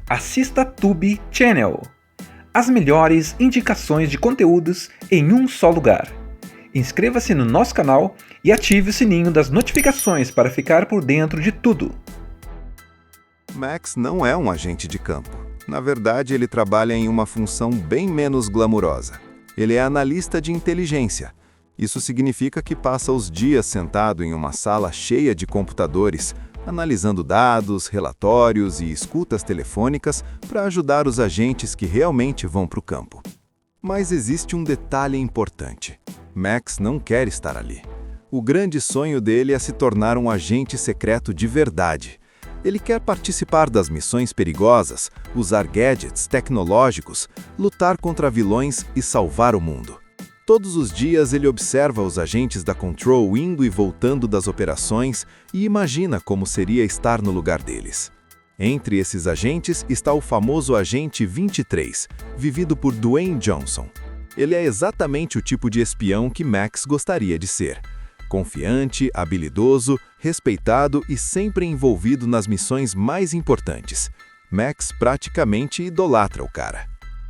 Assista Tube Channel. As melhores indicações de conteúdos em um só lugar. Inscreva-se no nosso canal e ative o sininho das notificações para ficar por dentro de tudo. Max não é um agente de campo. Na verdade, ele trabalha em uma função bem menos glamurosa. Ele é analista de inteligência. Isso significa que passa os dias sentado em uma sala cheia de computadores, analisando dados, relatórios e escutas telefônicas para ajudar os agentes que realmente vão para o campo. Mas existe um detalhe importante. Max não quer estar ali. O grande sonho dele é se tornar um agente secreto de verdade. Ele quer participar das missões perigosas, usar gadgets tecnológicos, lutar contra vilões e salvar o mundo. Todos os dias ele observa os agentes da Control indo e voltando das operações e imagina como seria estar no lugar deles. Entre esses agentes está o famoso Agente 23, vivido por Dwayne Johnson. Ele é exatamente o tipo de espião que Max gostaria de ser. Confiante, habilidoso, respeitado e sempre envolvido nas missões mais importantes. Max praticamente idolatra o cara.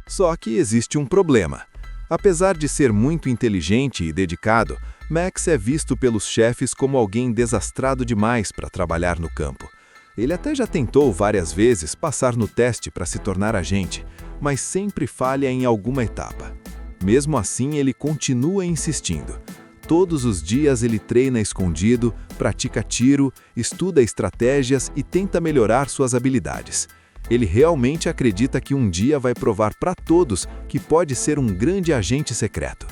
Só que existe um problema. Apesar de ser muito inteligente e dedicado, Max é visto pelos chefes como alguém desastrado demais para trabalhar no campo. Ele até já tentou várias vezes passar no teste para se tornar agente, mas sempre falha em alguma etapa. Mesmo assim, ele continua insistindo. Todos os dias ele treina escondido, pratica tiro, estuda estratégias e tenta melhorar suas habilidades. Ele realmente acredita que um dia vai provar para todos que pode ser um grande agente secreto.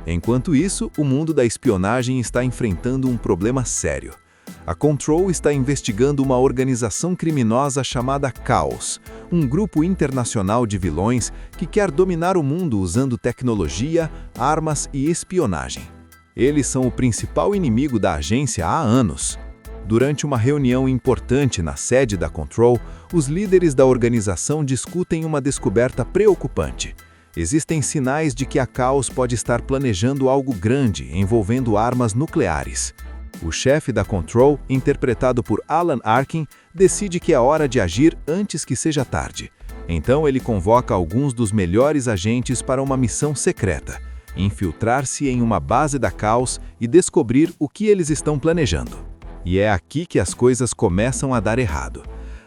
Enquanto isso, o mundo da espionagem está enfrentando um problema sério. A Control está investigando uma organização criminosa chamada Chaos, um grupo internacional de vilões que quer dominar o mundo usando tecnologia, armas e espionagem. Eles são o principal inimigo da agência há anos. Durante uma reunião importante na sede da Control, os líderes da organização discutem uma descoberta preocupante. Existem sinais de que a Chaos pode estar planejando algo grande envolvendo armas nucleares. O chefe da Control, interpretado por Alan Arkin, decide que é hora de agir antes que seja tarde. Então ele convoca alguns dos melhores agentes para uma missão secreta: infiltrar-se em uma base da Chaos e descobrir o que eles estão planejando. E é aqui que as coisas começam a dar errado.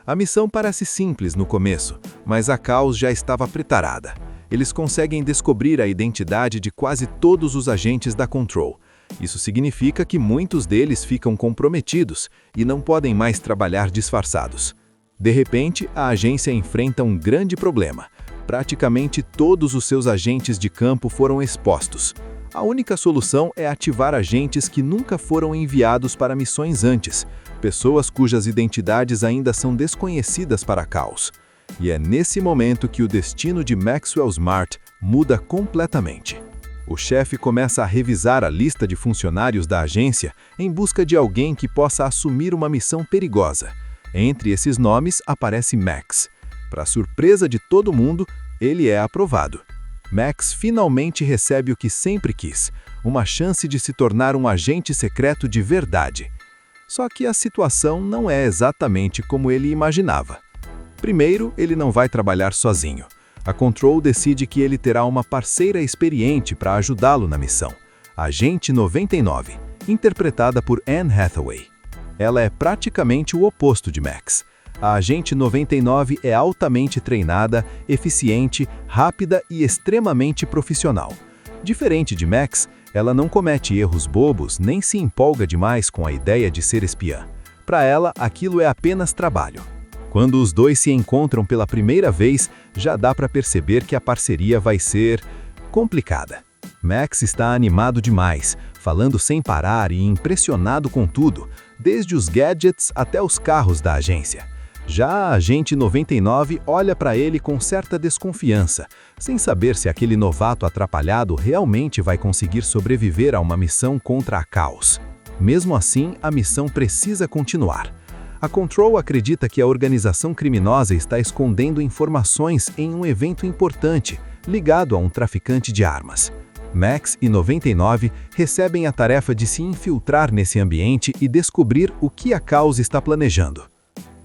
A missão parece simples no começo, mas a Chaos já estava preparada. Eles conseguem descobrir a identidade de quase todos os agentes da Control. Isso significa que muitos deles ficam comprometidos e não podem mais trabalhar disfarçados. De repente, a agência enfrenta um grande problema. Praticamente todos os seus agentes de campo foram expostos. A única solução é ativar agentes que nunca foram enviados para missões antes, pessoas cujas identidades ainda são desconhecidas para a Chaos. E é nesse momento que o destino de Maxwell Smart muda completamente. O chefe começa a revisar a lista de funcionários da agência em busca de alguém que possa assumir uma missão perigosa. Entre esses nomes aparece Max. Para surpresa de todo mundo, ele é aprovado. Max finalmente recebe o que sempre quis, uma chance de se tornar um agente secreto de verdade. Só que a situação não é exatamente como ele imaginava. Primeiro, ele não vai trabalhar sozinho. A Control decide que ele terá uma parceira experiente para ajudá-lo na missão, a Agente 99, interpretada por Anne Hathaway. Ela é praticamente o oposto de Max. A Agente 99 é altamente treinada, eficiente, rápida e extremamente profissional. Diferente de Max, ela não comete erros bobos nem se empolga demais com a ideia de ser espiã. Para ela, aquilo é apenas trabalho. Quando os dois se encontram pela primeira vez, já dá para perceber que a parceria vai ser complicada. Max está animado demais, falando sem parar e impressionado com tudo, desde os gadgets até os carros da agência. Já a Agente 99 olha para ele com certa desconfiança, sem saber se aquele novato atrapalhado realmente vai conseguir sobreviver a uma missão contra a Chaos. Mesmo assim, a missão precisa continuar. A Control acredita que a organização criminosa está escondendo informações em um evento importante, ligado a um traficante de armas. Max e 99 recebem a tarefa de se infiltrar nesse ambiente e descobrir o que a Chaos está planejando.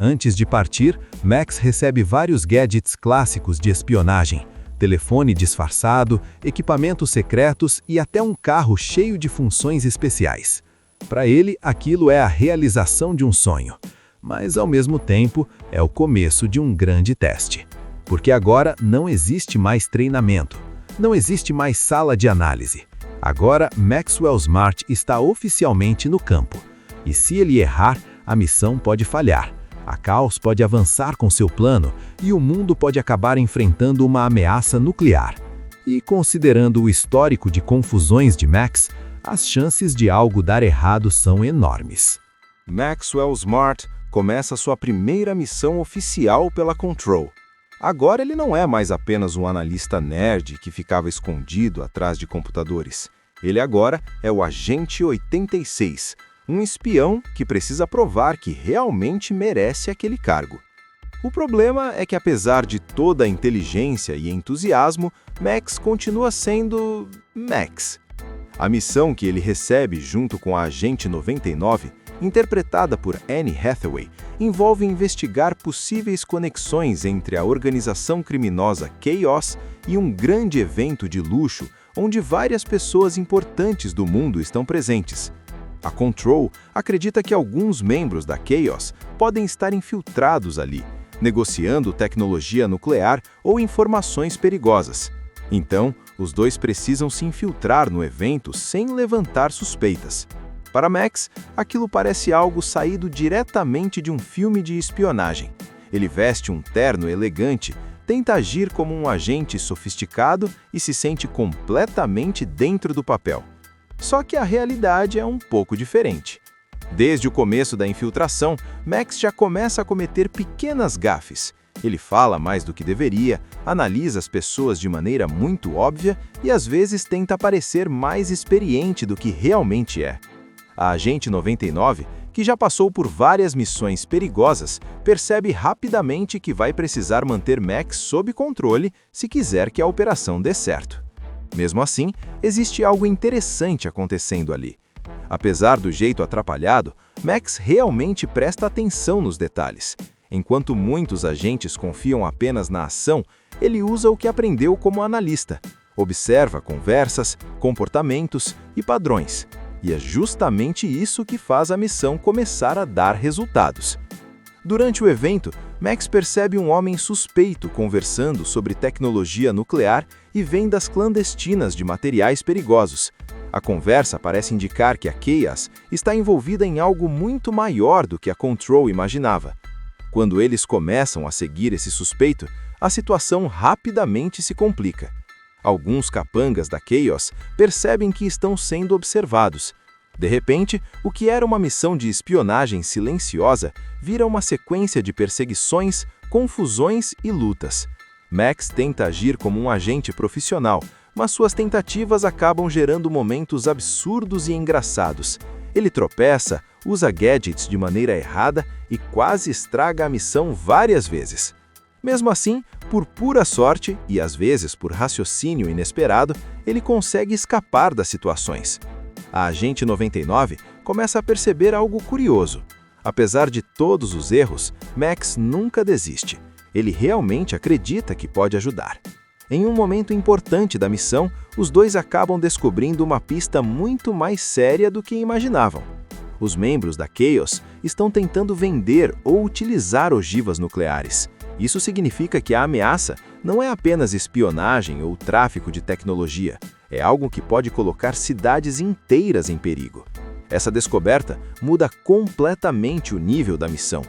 Antes de partir, Max recebe vários gadgets clássicos de espionagem: telefone disfarçado, equipamentos secretos e até um carro cheio de funções especiais. Para ele, aquilo é a realização de um sonho, mas ao mesmo tempo é o começo de um grande teste. Porque agora não existe mais treinamento, não existe mais sala de análise. Agora, Maxwell Smart está oficialmente no campo. E se ele errar, a missão pode falhar. A Caos pode avançar com seu plano e o mundo pode acabar enfrentando uma ameaça nuclear. E considerando o histórico de confusões de Max, as chances de algo dar errado são enormes. Maxwell Smart começa sua primeira missão oficial pela Control. Agora ele não é mais apenas um analista nerd que ficava escondido atrás de computadores. Ele agora é o Agente 86, um espião que precisa provar que realmente merece aquele cargo. O problema é que, apesar de toda a inteligência e entusiasmo, Max continua sendo Max. A missão que ele recebe junto com a Agente 99, interpretada por Anne Hathaway, envolve investigar possíveis conexões entre a organização criminosa Chaos e um grande evento de luxo onde várias pessoas importantes do mundo estão presentes. A Control acredita que alguns membros da Chaos podem estar infiltrados ali, negociando tecnologia nuclear ou informações perigosas. Então, os dois precisam se infiltrar no evento sem levantar suspeitas. Para Max, aquilo parece algo saído diretamente de um filme de espionagem. Ele veste um terno elegante, tenta agir como um agente sofisticado e se sente completamente dentro do papel. Só que a realidade é um pouco diferente. Desde o começo da infiltração, Max já começa a cometer pequenas gafes. Ele fala mais do que deveria, analisa as pessoas de maneira muito óbvia e às vezes tenta parecer mais experiente do que realmente é. A Agente 99, que já passou por várias missões perigosas, percebe rapidamente que vai precisar manter Max sob controle se quiser que a operação dê certo. Mesmo assim, existe algo interessante acontecendo ali. Apesar do jeito atrapalhado, Max realmente presta atenção nos detalhes. Enquanto muitos agentes confiam apenas na ação, ele usa o que aprendeu como analista. Observa conversas, comportamentos e padrões. E é justamente isso que faz a missão começar a dar resultados. Durante o evento, Max percebe um homem suspeito conversando sobre tecnologia nuclear e vendas clandestinas de materiais perigosos. A conversa parece indicar que a Chaos está envolvida em algo muito maior do que a Control imaginava. Quando eles começam a seguir esse suspeito, a situação rapidamente se complica. Alguns capangas da Chaos percebem que estão sendo observados. De repente, o que era uma missão de espionagem silenciosa vira uma sequência de perseguições, confusões e lutas. Max tenta agir como um agente profissional, mas suas tentativas acabam gerando momentos absurdos e engraçados. Ele tropeça, usa gadgets de maneira errada e quase estraga a missão várias vezes. Mesmo assim, por pura sorte e às vezes por raciocínio inesperado, ele consegue escapar das situações. A Agente 99 começa a perceber algo curioso. Apesar de todos os erros, Max nunca desiste. Ele realmente acredita que pode ajudar. Em um momento importante da missão, os dois acabam descobrindo uma pista muito mais séria do que imaginavam. Os membros da Chaos estão tentando vender ou utilizar ogivas nucleares. Isso significa que a ameaça não é apenas espionagem ou tráfico de tecnologia. É algo que pode colocar cidades inteiras em perigo. Essa descoberta muda completamente o nível da missão.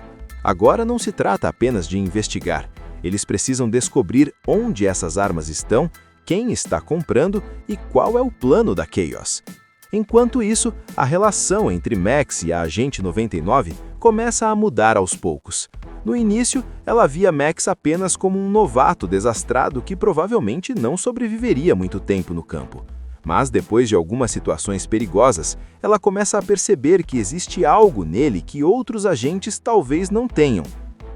Agora não se trata apenas de investigar. Eles precisam descobrir onde essas armas estão, quem está comprando e qual é o plano da Chaos. Enquanto isso, a relação entre Max e a Agente 99 começa a mudar aos poucos. No início, ela via Max apenas como um novato desastrado que provavelmente não sobreviveria muito tempo no campo. Mas depois de algumas situações perigosas, ela começa a perceber que existe algo nele que outros agentes talvez não tenham.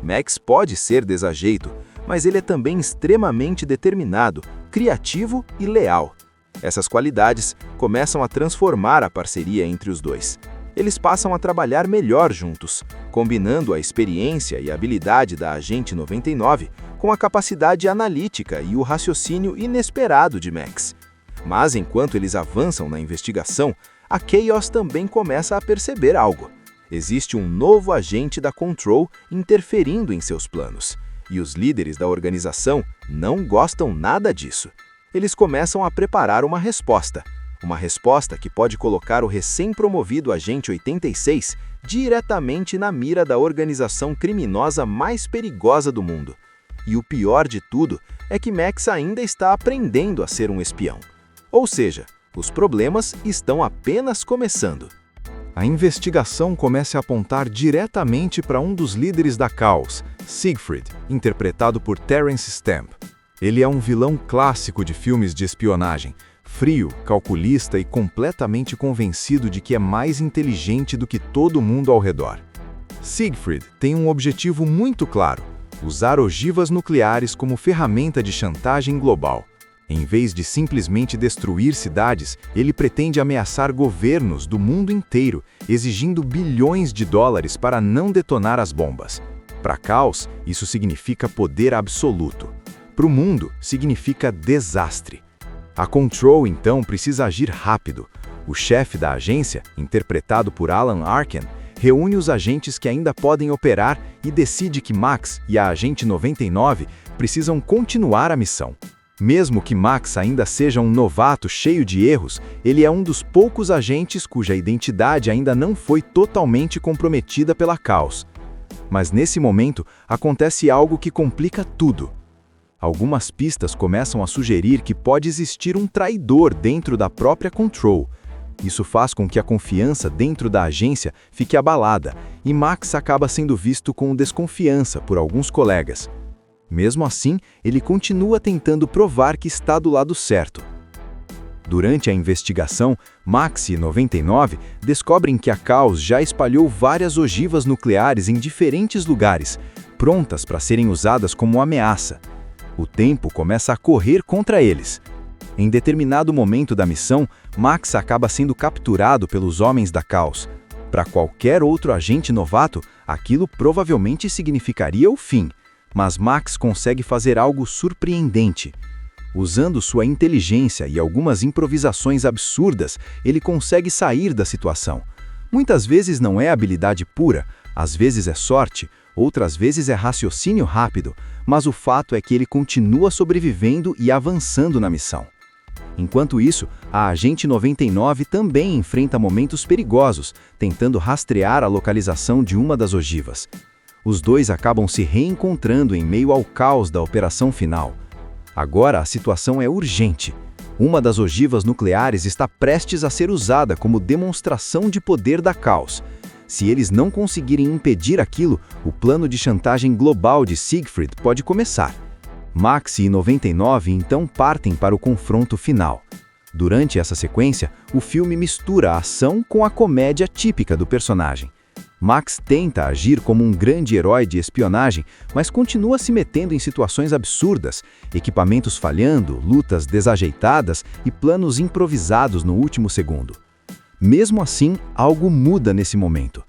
Max pode ser desajeito, mas ele é também extremamente determinado, criativo e leal. Essas qualidades começam a transformar a parceria entre os dois. Eles passam a trabalhar melhor juntos, combinando a experiência e habilidade da Agente 99 com a capacidade analítica e o raciocínio inesperado de Max. Mas enquanto eles avançam na investigação, a Chaos também começa a perceber algo. Existe um novo agente da Control interferindo em seus planos, e os líderes da organização não gostam nada disso. Eles começam a preparar uma resposta que pode colocar o recém-promovido Agente 86 diretamente na mira da organização criminosa mais perigosa do mundo. E o pior de tudo é que Max ainda está aprendendo a ser um espião. Ou seja, os problemas estão apenas começando. A investigação começa a apontar diretamente para um dos líderes da Chaos, Siegfried, interpretado por Terence Stamp. Ele é um vilão clássico de filmes de espionagem, frio, calculista e completamente convencido de que é mais inteligente do que todo mundo ao redor. Siegfried tem um objetivo muito claro: usar ogivas nucleares como ferramenta de chantagem global. Em vez de simplesmente destruir cidades, ele pretende ameaçar governos do mundo inteiro, exigindo bilhões de dólares para não detonar as bombas. Para Chaos, isso significa poder absoluto. Para o mundo, significa desastre. A Control, então, precisa agir rápido. O chefe da agência, interpretado por Alan Arkin, reúne os agentes que ainda podem operar e decide que Max e a Agente 99 precisam continuar a missão. Mesmo que Max ainda seja um novato cheio de erros, ele é um dos poucos agentes cuja identidade ainda não foi totalmente comprometida pela Chaos. Mas nesse momento, acontece algo que complica tudo. Algumas pistas começam a sugerir que pode existir um traidor dentro da própria Control. Isso faz com que a confiança dentro da agência fique abalada, e Max acaba sendo visto com desconfiança por alguns colegas. Mesmo assim, ele continua tentando provar que está do lado certo. Durante a investigação, Max e 99 descobrem que a Chaos já espalhou várias ogivas nucleares em diferentes lugares, prontas para serem usadas como ameaça. O tempo começa a correr contra eles. Em determinado momento da missão, Max acaba sendo capturado pelos homens da Chaos. Para qualquer outro agente novato, aquilo provavelmente significaria o fim. Mas Max consegue fazer algo surpreendente. Usando sua inteligência e algumas improvisações absurdas, ele consegue sair da situação. Muitas vezes não é habilidade pura, às vezes é sorte, outras vezes é raciocínio rápido, mas o fato é que ele continua sobrevivendo e avançando na missão. Enquanto isso, a Agente 99 também enfrenta momentos perigosos, tentando rastrear a localização de uma das ogivas. Os dois acabam se reencontrando em meio ao caos da operação final. Agora a situação é urgente. Uma das ogivas nucleares está prestes a ser usada como demonstração de poder da Chaos. Se eles não conseguirem impedir aquilo, o plano de chantagem global de Siegfried pode começar. Max e 99 então partem para o confronto final. Durante essa sequência, o filme mistura a ação com a comédia típica do personagem. Max tenta agir como um grande herói de espionagem, mas continua se metendo em situações absurdas, equipamentos falhando, lutas desajeitadas e planos improvisados no último segundo. Mesmo assim, algo muda nesse momento.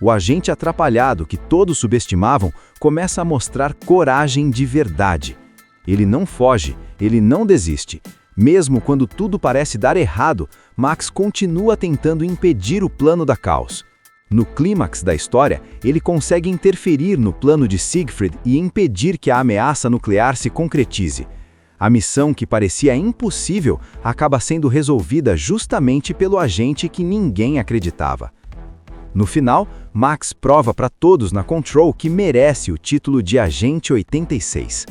O agente atrapalhado que todos subestimavam começa a mostrar coragem de verdade. Ele não foge, ele não desiste. Mesmo quando tudo parece dar errado, Max continua tentando impedir o plano da Chaos. No clímax da história, ele consegue interferir no plano de Siegfried e impedir que a ameaça nuclear se concretize. A missão que parecia impossível acaba sendo resolvida justamente pelo agente que ninguém acreditava. No final, Max prova para todos na Control que merece o título de Agente 86.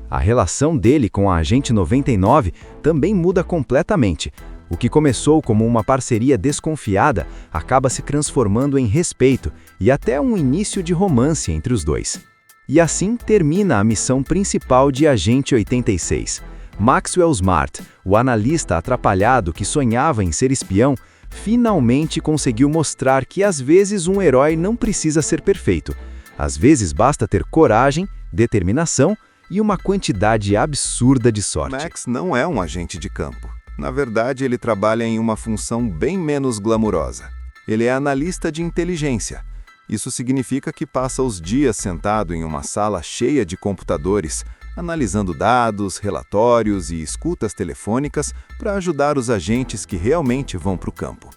A relação dele com a Agente 99 também muda completamente. O que começou como uma parceria desconfiada acaba se transformando em respeito e até um início de romance entre os dois. E assim termina a missão principal de Agente 86. Maxwell Smart, o analista atrapalhado que sonhava em ser espião, finalmente conseguiu mostrar que às vezes um herói não precisa ser perfeito. Às vezes basta ter coragem, determinação e uma quantidade absurda de sorte. Max não é um agente de campo. Na verdade, ele trabalha em uma função bem menos glamurosa. Ele é analista de inteligência. Isso significa que passa os dias sentado em uma sala cheia de computadores, analisando dados, relatórios e escutas telefônicas para ajudar os agentes que realmente vão para o campo.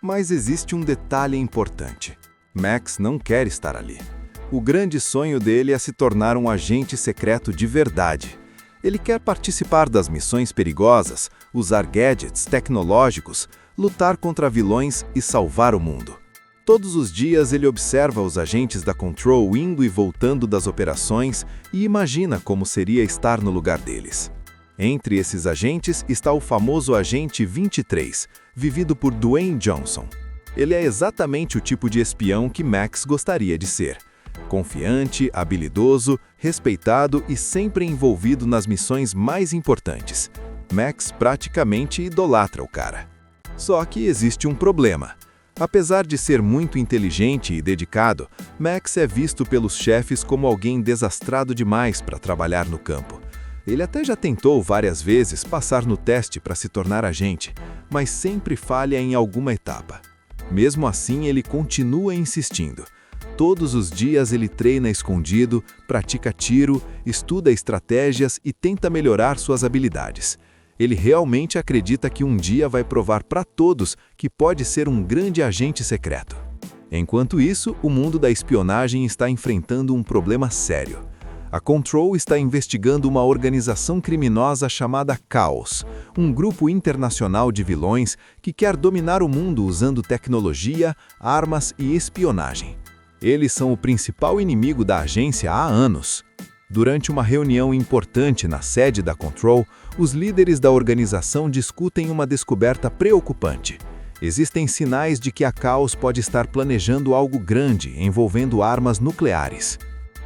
Mas existe um detalhe importante. Max não quer estar ali. O grande sonho dele é se tornar um agente secreto de verdade. Ele quer participar das missões perigosas, usar gadgets tecnológicos, lutar contra vilões e salvar o mundo. Todos os dias ele observa os agentes da Control indo e voltando das operações e imagina como seria estar no lugar deles. Entre esses agentes está o famoso Agente 23, vivido por Dwayne Johnson. Ele é exatamente o tipo de espião que Max gostaria de ser. Confiante, habilidoso, respeitado e sempre envolvido nas missões mais importantes. Max praticamente idolatra o cara. Só que existe um problema. Apesar de ser muito inteligente e dedicado, Max é visto pelos chefes como alguém desastrado demais para trabalhar no campo. Ele até já tentou várias vezes passar no teste para se tornar agente, mas sempre falha em alguma etapa. Mesmo assim, ele continua insistindo. Todos os dias ele treina escondido, pratica tiro, estuda estratégias e tenta melhorar suas habilidades. Ele realmente acredita que um dia vai provar para todos que pode ser um grande agente secreto. Enquanto isso, o mundo da espionagem está enfrentando um problema sério. A Control está investigando uma organização criminosa chamada Chaos, um grupo internacional de vilões que quer dominar o mundo usando tecnologia, armas e espionagem. Eles são o principal inimigo da agência há anos. Durante uma reunião importante na sede da Control, os líderes da organização discutem uma descoberta preocupante. Existem sinais de que a Chaos pode estar planejando algo grande envolvendo armas nucleares.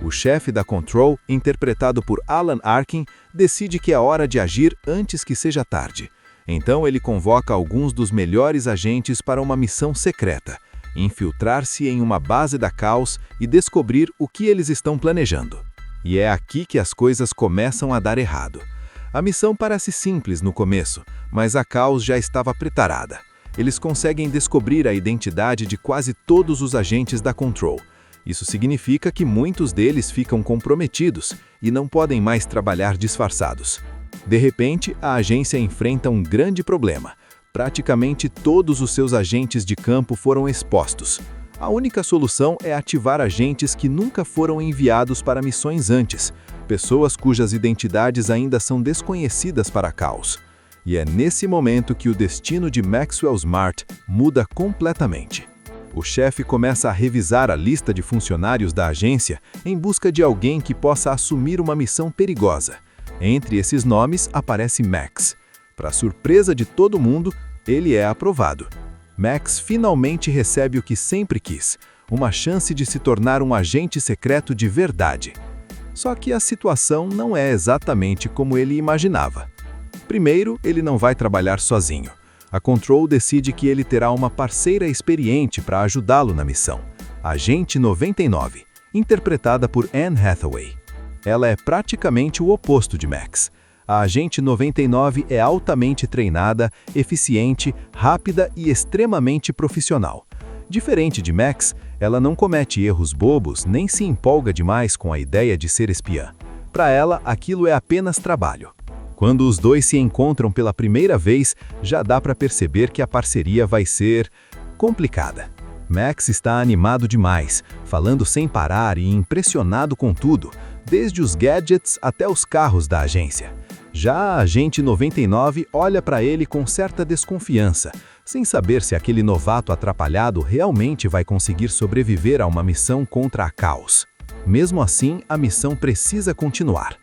O chefe da Control, interpretado por Alan Arkin, decide que é hora de agir antes que seja tarde. Então ele convoca alguns dos melhores agentes para uma missão secreta: infiltrar-se em uma base da Chaos e descobrir o que eles estão planejando. E é aqui que as coisas começam a dar errado. A missão parece simples no começo, mas a Chaos já estava preparada. Eles conseguem descobrir a identidade de quase todos os agentes da Control. Isso significa que muitos deles ficam comprometidos e não podem mais trabalhar disfarçados. De repente, a agência enfrenta um grande problema. Praticamente todos os seus agentes de campo foram expostos. A única solução é ativar agentes que nunca foram enviados para missões antes, pessoas cujas identidades ainda são desconhecidas para a Chaos. E é nesse momento que o destino de Maxwell Smart muda completamente. O chefe começa a revisar a lista de funcionários da agência em busca de alguém que possa assumir uma missão perigosa. Entre esses nomes aparece Max. Para surpresa de todo mundo, ele é aprovado. Max finalmente recebe o que sempre quis, uma chance de se tornar um agente secreto de verdade. Só que a situação não é exatamente como ele imaginava. Primeiro, ele não vai trabalhar sozinho. A Control decide que ele terá uma parceira experiente para ajudá-lo na missão, a Agente 99, interpretada por Anne Hathaway. Ela é praticamente o oposto de Max. A Agente 99 é altamente treinada, eficiente, rápida e extremamente profissional. Diferente de Max, ela não comete erros bobos nem se empolga demais com a ideia de ser espiã. Para ela, aquilo é apenas trabalho. Quando os dois se encontram pela primeira vez, já dá para perceber que a parceria vai ser complicada. Max está animado demais, falando sem parar e impressionado com tudo, desde os gadgets até os carros da agência. Já a Agente 99 olha para ele com certa desconfiança, sem saber se aquele novato atrapalhado realmente vai conseguir sobreviver a uma missão contra a Chaos. Mesmo assim, a missão precisa continuar.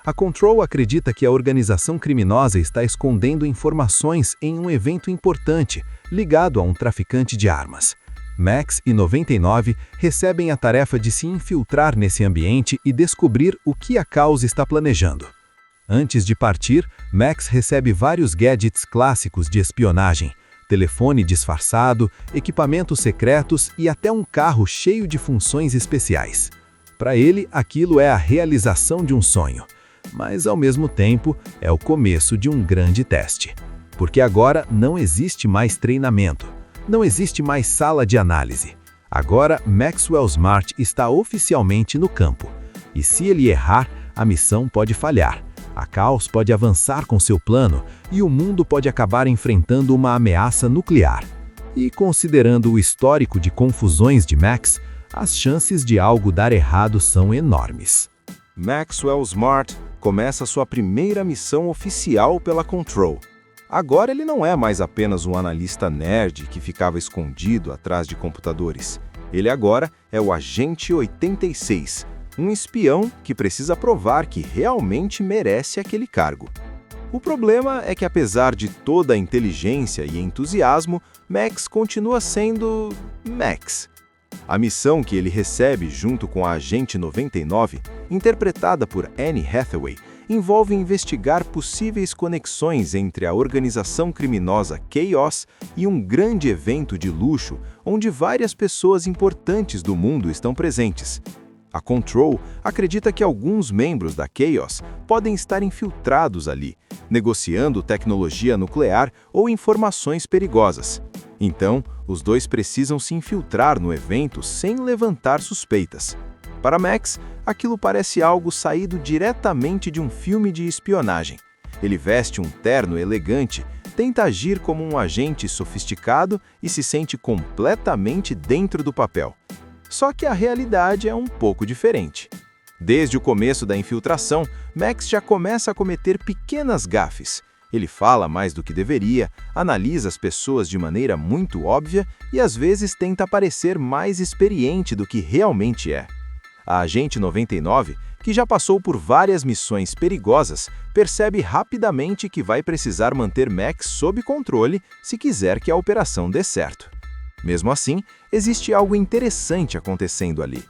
A Control acredita que a organização criminosa está escondendo informações em um evento importante, ligado a um traficante de armas. Max e 99 recebem a tarefa de se infiltrar nesse ambiente e descobrir o que a Chaos está planejando. Antes de partir, Max recebe vários gadgets clássicos de espionagem, telefone disfarçado, equipamentos secretos e até um carro cheio de funções especiais. Para ele, aquilo é a realização de um sonho. Mas, ao mesmo tempo, é o começo de um grande teste. Porque agora não existe mais treinamento. Não existe mais sala de análise. Agora, Maxwell Smart está oficialmente no campo. E se ele errar, a missão pode falhar. A Caos pode avançar com seu plano e o mundo pode acabar enfrentando uma ameaça nuclear. E considerando o histórico de confusões de Max, as chances de algo dar errado são enormes. Maxwell Smart começa sua primeira missão oficial pela Control. Agora ele não é mais apenas um analista nerd que ficava escondido atrás de computadores. Ele agora é o Agente 86, um espião que precisa provar que realmente merece aquele cargo. O problema é que, apesar de toda a inteligência e entusiasmo, Max continua sendo Max. A missão que ele recebe junto com a Agente 99, interpretada por Anne Hathaway, envolve investigar possíveis conexões entre a organização criminosa Chaos e um grande evento de luxo onde várias pessoas importantes do mundo estão presentes. A Control acredita que alguns membros da Chaos podem estar infiltrados ali, negociando tecnologia nuclear ou informações perigosas. Então, os dois precisam se infiltrar no evento sem levantar suspeitas. Para Max, aquilo parece algo saído diretamente de um filme de espionagem. Ele veste um terno elegante, tenta agir como um agente sofisticado e se sente completamente dentro do papel. Só que a realidade é um pouco diferente. Desde o começo da infiltração, Max já começa a cometer pequenas gafes. Ele fala mais do que deveria, analisa as pessoas de maneira muito óbvia e às vezes tenta parecer mais experiente do que realmente é. A Agente 99, que já passou por várias missões perigosas, percebe rapidamente que vai precisar manter Max sob controle se quiser que a operação dê certo. Mesmo assim, existe algo interessante acontecendo ali.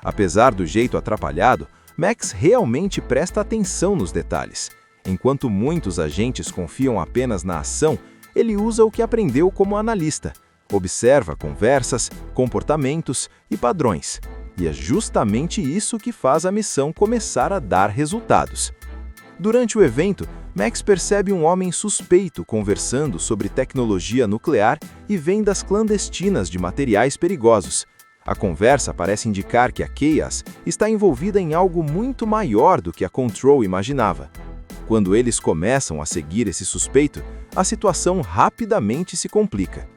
Apesar do jeito atrapalhado, Max realmente presta atenção nos detalhes. Enquanto muitos agentes confiam apenas na ação, ele usa o que aprendeu como analista. Observa conversas, comportamentos e padrões. E é justamente isso que faz a missão começar a dar resultados. Durante o evento, Max percebe um homem suspeito conversando sobre tecnologia nuclear e vendas clandestinas de materiais perigosos. A conversa parece indicar que a Chaos está envolvida em algo muito maior do que a Control imaginava. Quando eles começam a seguir esse suspeito, a situação rapidamente se complica.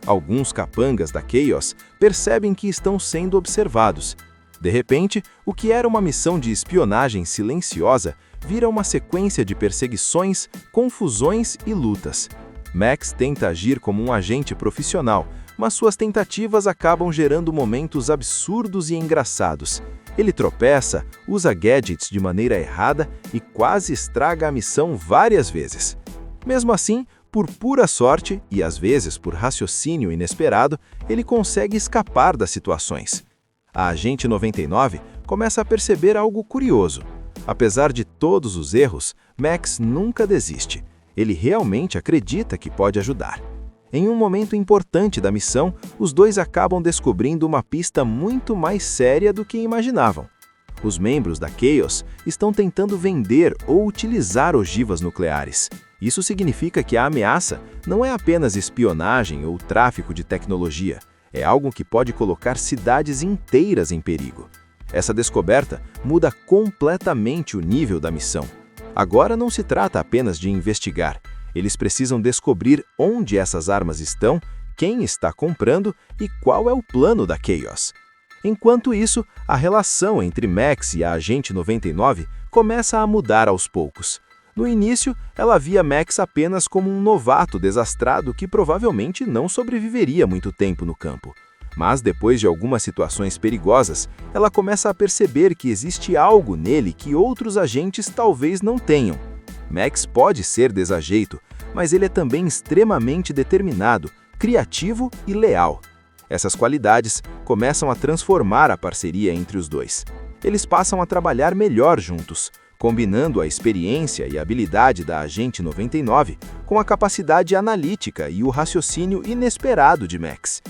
Alguns capangas da Chaos percebem que estão sendo observados. De repente, o que era uma missão de espionagem silenciosa vira uma sequência de perseguições, confusões e lutas. Max tenta agir como um agente profissional, mas suas tentativas acabam gerando momentos absurdos e engraçados. Ele tropeça, usa gadgets de maneira errada e quase estraga a missão várias vezes. Mesmo assim, por pura sorte e às vezes por raciocínio inesperado, ele consegue escapar das situações. A Agente 99 começa a perceber algo curioso. Apesar de todos os erros, Max nunca desiste. Ele realmente acredita que pode ajudar. Em um momento importante da missão, os dois acabam descobrindo uma pista muito mais séria do que imaginavam. Os membros da Chaos estão tentando vender ou utilizar ogivas nucleares. Isso significa que a ameaça não é apenas espionagem ou tráfico de tecnologia. É algo que pode colocar cidades inteiras em perigo. Essa descoberta muda completamente o nível da missão. Agora não se trata apenas de investigar. Eles precisam descobrir onde essas armas estão, quem está comprando e qual é o plano da Chaos. Enquanto isso, a relação entre Max e a Agente 99 começa a mudar aos poucos. No início, ela via Max apenas como um novato desastrado que provavelmente não sobreviveria muito tempo no campo. Mas depois de algumas situações perigosas, ela começa a perceber que existe algo nele que outros agentes talvez não tenham. Max pode ser desajeito, mas ele é também extremamente determinado, criativo e leal. Essas qualidades começam a transformar a parceria entre os dois. Eles passam a trabalhar melhor juntos, combinando a experiência e habilidade da Agente 99 com a capacidade analítica e o raciocínio inesperado de Max.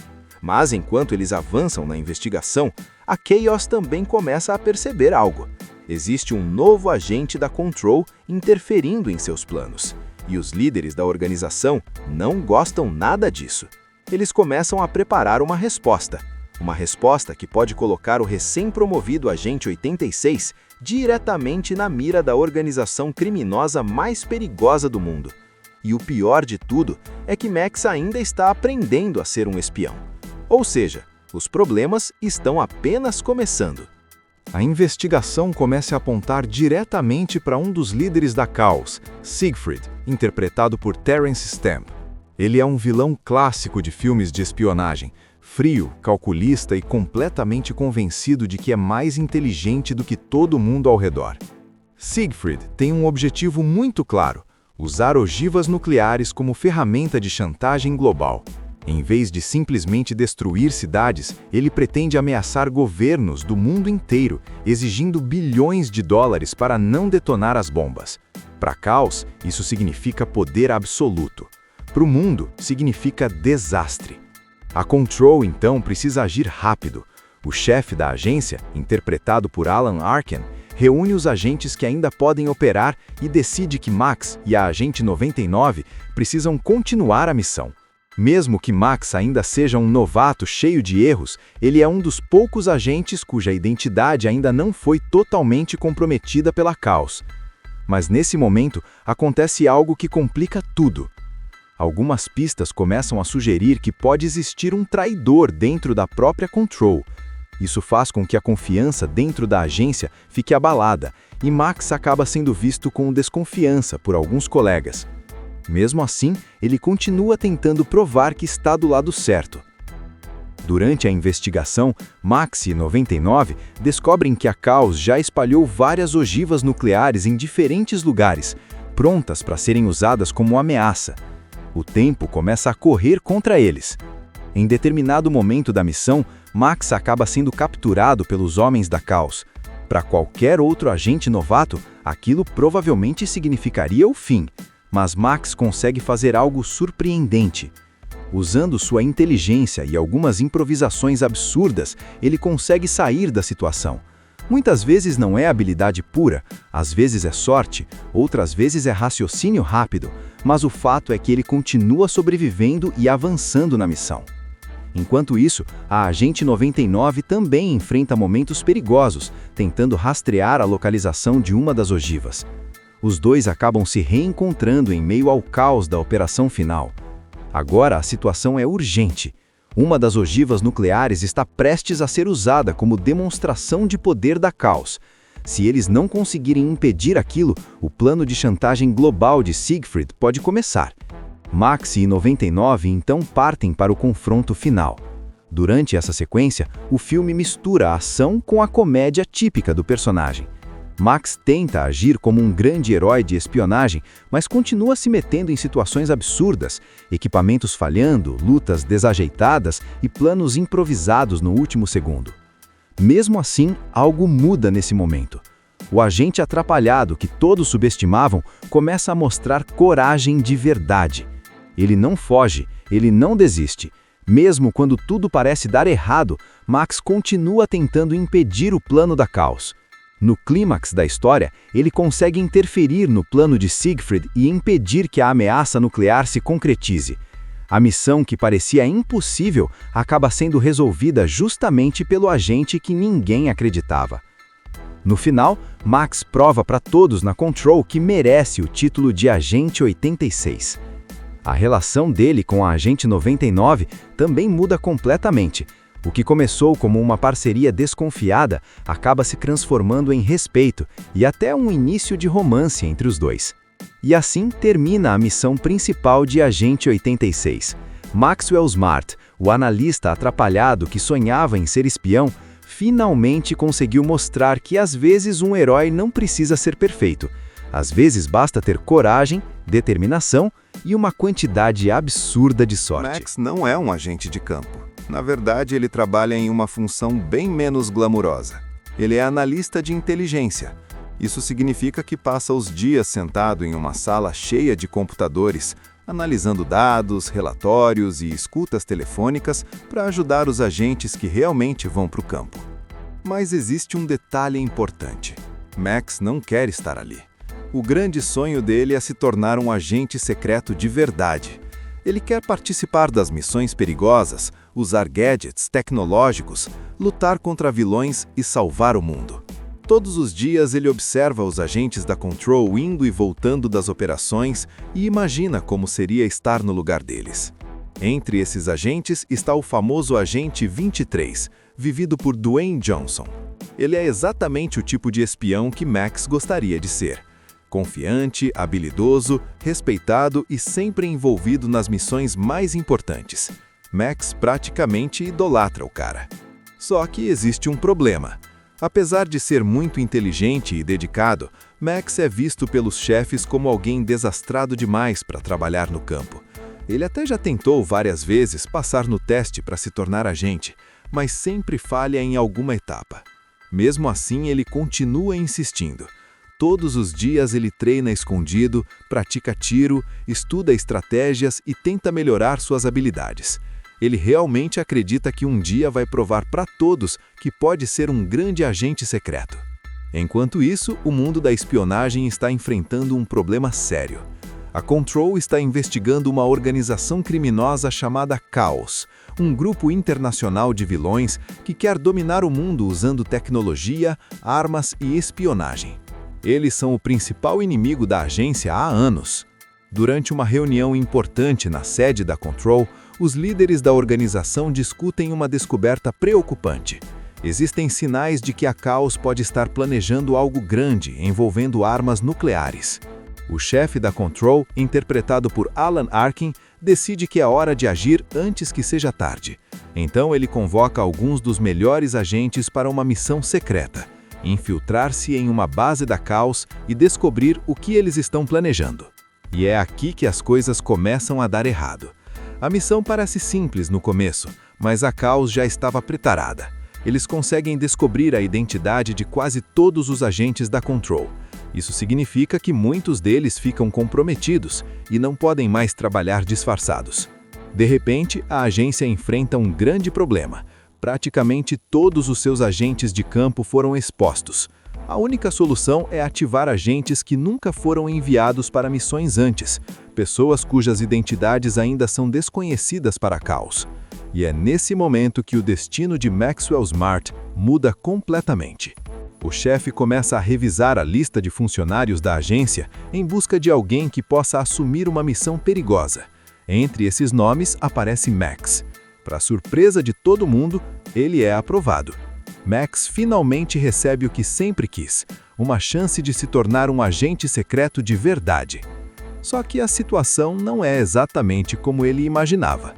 Mas enquanto eles avançam na investigação, a Chaos também começa a perceber algo. Existe um novo agente da Control interferindo em seus planos, e os líderes da organização não gostam nada disso. eles começam a preparar uma resposta. Uma resposta que pode colocar o recém-promovido Agente 86 diretamente na mira da organização criminosa mais perigosa do mundo. E o pior de tudo é que Max ainda está aprendendo a ser um espião. Ou seja, os problemas estão apenas começando. A investigação começa a apontar diretamente para um dos líderes da Caos, Siegfried, interpretado por Terence Stamp. Ele é um vilão clássico de filmes de espionagem, frio, calculista e completamente convencido de que é mais inteligente do que todo mundo ao redor. Siegfried tem um objetivo muito claro: usar ogivas nucleares como ferramenta de chantagem global. Em vez de simplesmente destruir cidades, ele pretende ameaçar governos do mundo inteiro, exigindo bilhões de dólares para não detonar as bombas. Para Caos, isso significa poder absoluto. Para o mundo, significa desastre. A Control, então, precisa agir rápido. O chefe da agência, interpretado por Alan Arkin, reúne os agentes que ainda podem operar e decide que Max e a Agente 99 precisam continuar a missão. Mesmo que Max ainda seja um novato cheio de erros, ele é um dos poucos agentes cuja identidade ainda não foi totalmente comprometida pela Caos. Mas nesse momento, acontece algo que complica tudo. Algumas pistas começam a sugerir que pode existir um traidor dentro da própria Control. Isso faz com que a confiança dentro da agência fique abalada, e Max acaba sendo visto com desconfiança por alguns colegas. Mesmo assim, ele continua tentando provar que está do lado certo. Durante a investigação, Max e 99 descobrem que a Caos já espalhou várias ogivas nucleares em diferentes lugares, prontas para serem usadas como ameaça. O tempo começa a correr contra eles. Em determinado momento da missão, Max acaba sendo capturado pelos homens da Caos. Para qualquer outro agente novato, aquilo provavelmente significaria o fim. Mas Max consegue fazer algo surpreendente. Usando sua inteligência e algumas improvisações absurdas, ele consegue sair da situação. Muitas vezes não é habilidade pura, às vezes é sorte, outras vezes é raciocínio rápido, mas o fato é que ele continua sobrevivendo e avançando na missão. Enquanto isso, a Agente 99 também enfrenta momentos perigosos, tentando rastrear a localização de uma das ogivas. Os dois acabam se reencontrando em meio ao caos da operação final. Agora a situação é urgente. Uma das ogivas nucleares está prestes a ser usada como demonstração de poder da Caos. Se eles não conseguirem impedir aquilo, o plano de chantagem global de Siegfried pode começar. Max e 99 então partem para o confronto final. Durante essa sequência, o filme mistura a ação com a comédia típica do personagem. Max tenta agir como um grande herói de espionagem, mas continua se metendo em situações absurdas, equipamentos falhando, lutas desajeitadas e planos improvisados no último segundo. Mesmo assim, algo muda nesse momento. O agente atrapalhado que todos subestimavam começa a mostrar coragem de verdade. Ele não foge, ele não desiste. Mesmo quando tudo parece dar errado, Max continua tentando impedir o plano da Caos. No clímax da história, ele consegue interferir no plano de Siegfried e impedir que a ameaça nuclear se concretize. A missão que parecia impossível acaba sendo resolvida justamente pelo agente que ninguém acreditava. No final, Max prova para todos na Control que merece o título de Agente 86. A relação dele com a Agente 99 também muda completamente. O que começou como uma parceria desconfiada acaba se transformando em respeito e até um início de romance entre os dois. E assim termina a missão principal de Agente 86. Maxwell Smart, o analista atrapalhado que sonhava em ser espião, finalmente conseguiu mostrar que às vezes um herói não precisa ser perfeito. Às vezes basta ter coragem, determinação e uma quantidade absurda de sorte. Max não é um agente de campo. Na verdade, ele trabalha em uma função bem menos glamurosa. Ele é analista de inteligência. Isso significa que passa os dias sentado em uma sala cheia de computadores, analisando dados, relatórios e escutas telefônicas para ajudar os agentes que realmente vão para o campo. Mas existe um detalhe importante. Max não quer estar ali. O grande sonho dele é se tornar um agente secreto de verdade. Ele quer participar das missões perigosas, usar gadgets tecnológicos, lutar contra vilões e salvar o mundo. Todos os dias ele observa os agentes da Control indo e voltando das operações e imagina como seria estar no lugar deles. Entre esses agentes está o famoso Agente 23, vivido por Dwayne Johnson. Ele é exatamente o tipo de espião que Max gostaria de ser. Confiante, habilidoso, respeitado e sempre envolvido nas missões mais importantes. Max praticamente idolatra o cara. Só que existe um problema. Apesar de ser muito inteligente e dedicado, Max é visto pelos chefes como alguém desastrado demais para trabalhar no campo. Ele até já tentou várias vezes passar no teste para se tornar agente, mas sempre falha em alguma etapa. Mesmo assim, ele continua insistindo. Todos os dias ele treina escondido, pratica tiro, estuda estratégias e tenta melhorar suas habilidades. Ele realmente acredita que um dia vai provar para todos que pode ser um grande agente secreto. Enquanto isso, o mundo da espionagem está enfrentando um problema sério. A Control está investigando uma organização criminosa chamada Chaos, um grupo internacional de vilões que quer dominar o mundo usando tecnologia, armas e espionagem. Eles são o principal inimigo da agência há anos. Durante uma reunião importante na sede da Control, os líderes da organização discutem uma descoberta preocupante. Existem sinais de que a Chaos pode estar planejando algo grande envolvendo armas nucleares. O chefe da Control, interpretado por Alan Arkin, decide que é hora de agir antes que seja tarde. Então ele convoca alguns dos melhores agentes para uma missão secreta: infiltrar-se em uma base da Chaos e descobrir o que eles estão planejando. E é aqui que as coisas começam a dar errado. A missão parece simples no começo, mas a Chaos já estava preparada. Eles conseguem descobrir a identidade de quase todos os agentes da Control. Isso significa que muitos deles ficam comprometidos e não podem mais trabalhar disfarçados. De repente, a agência enfrenta um grande problema. Praticamente todos os seus agentes de campo foram expostos. A única solução é ativar agentes que nunca foram enviados para missões antes, pessoas cujas identidades ainda são desconhecidas para a Chaos. E é nesse momento que o destino de Maxwell Smart muda completamente. O chefe começa a revisar a lista de funcionários da agência em busca de alguém que possa assumir uma missão perigosa. Entre esses nomes aparece Max. Para surpresa de todo mundo, ele é aprovado. Max finalmente recebe o que sempre quis, uma chance de se tornar um agente secreto de verdade. Só que a situação não é exatamente como ele imaginava.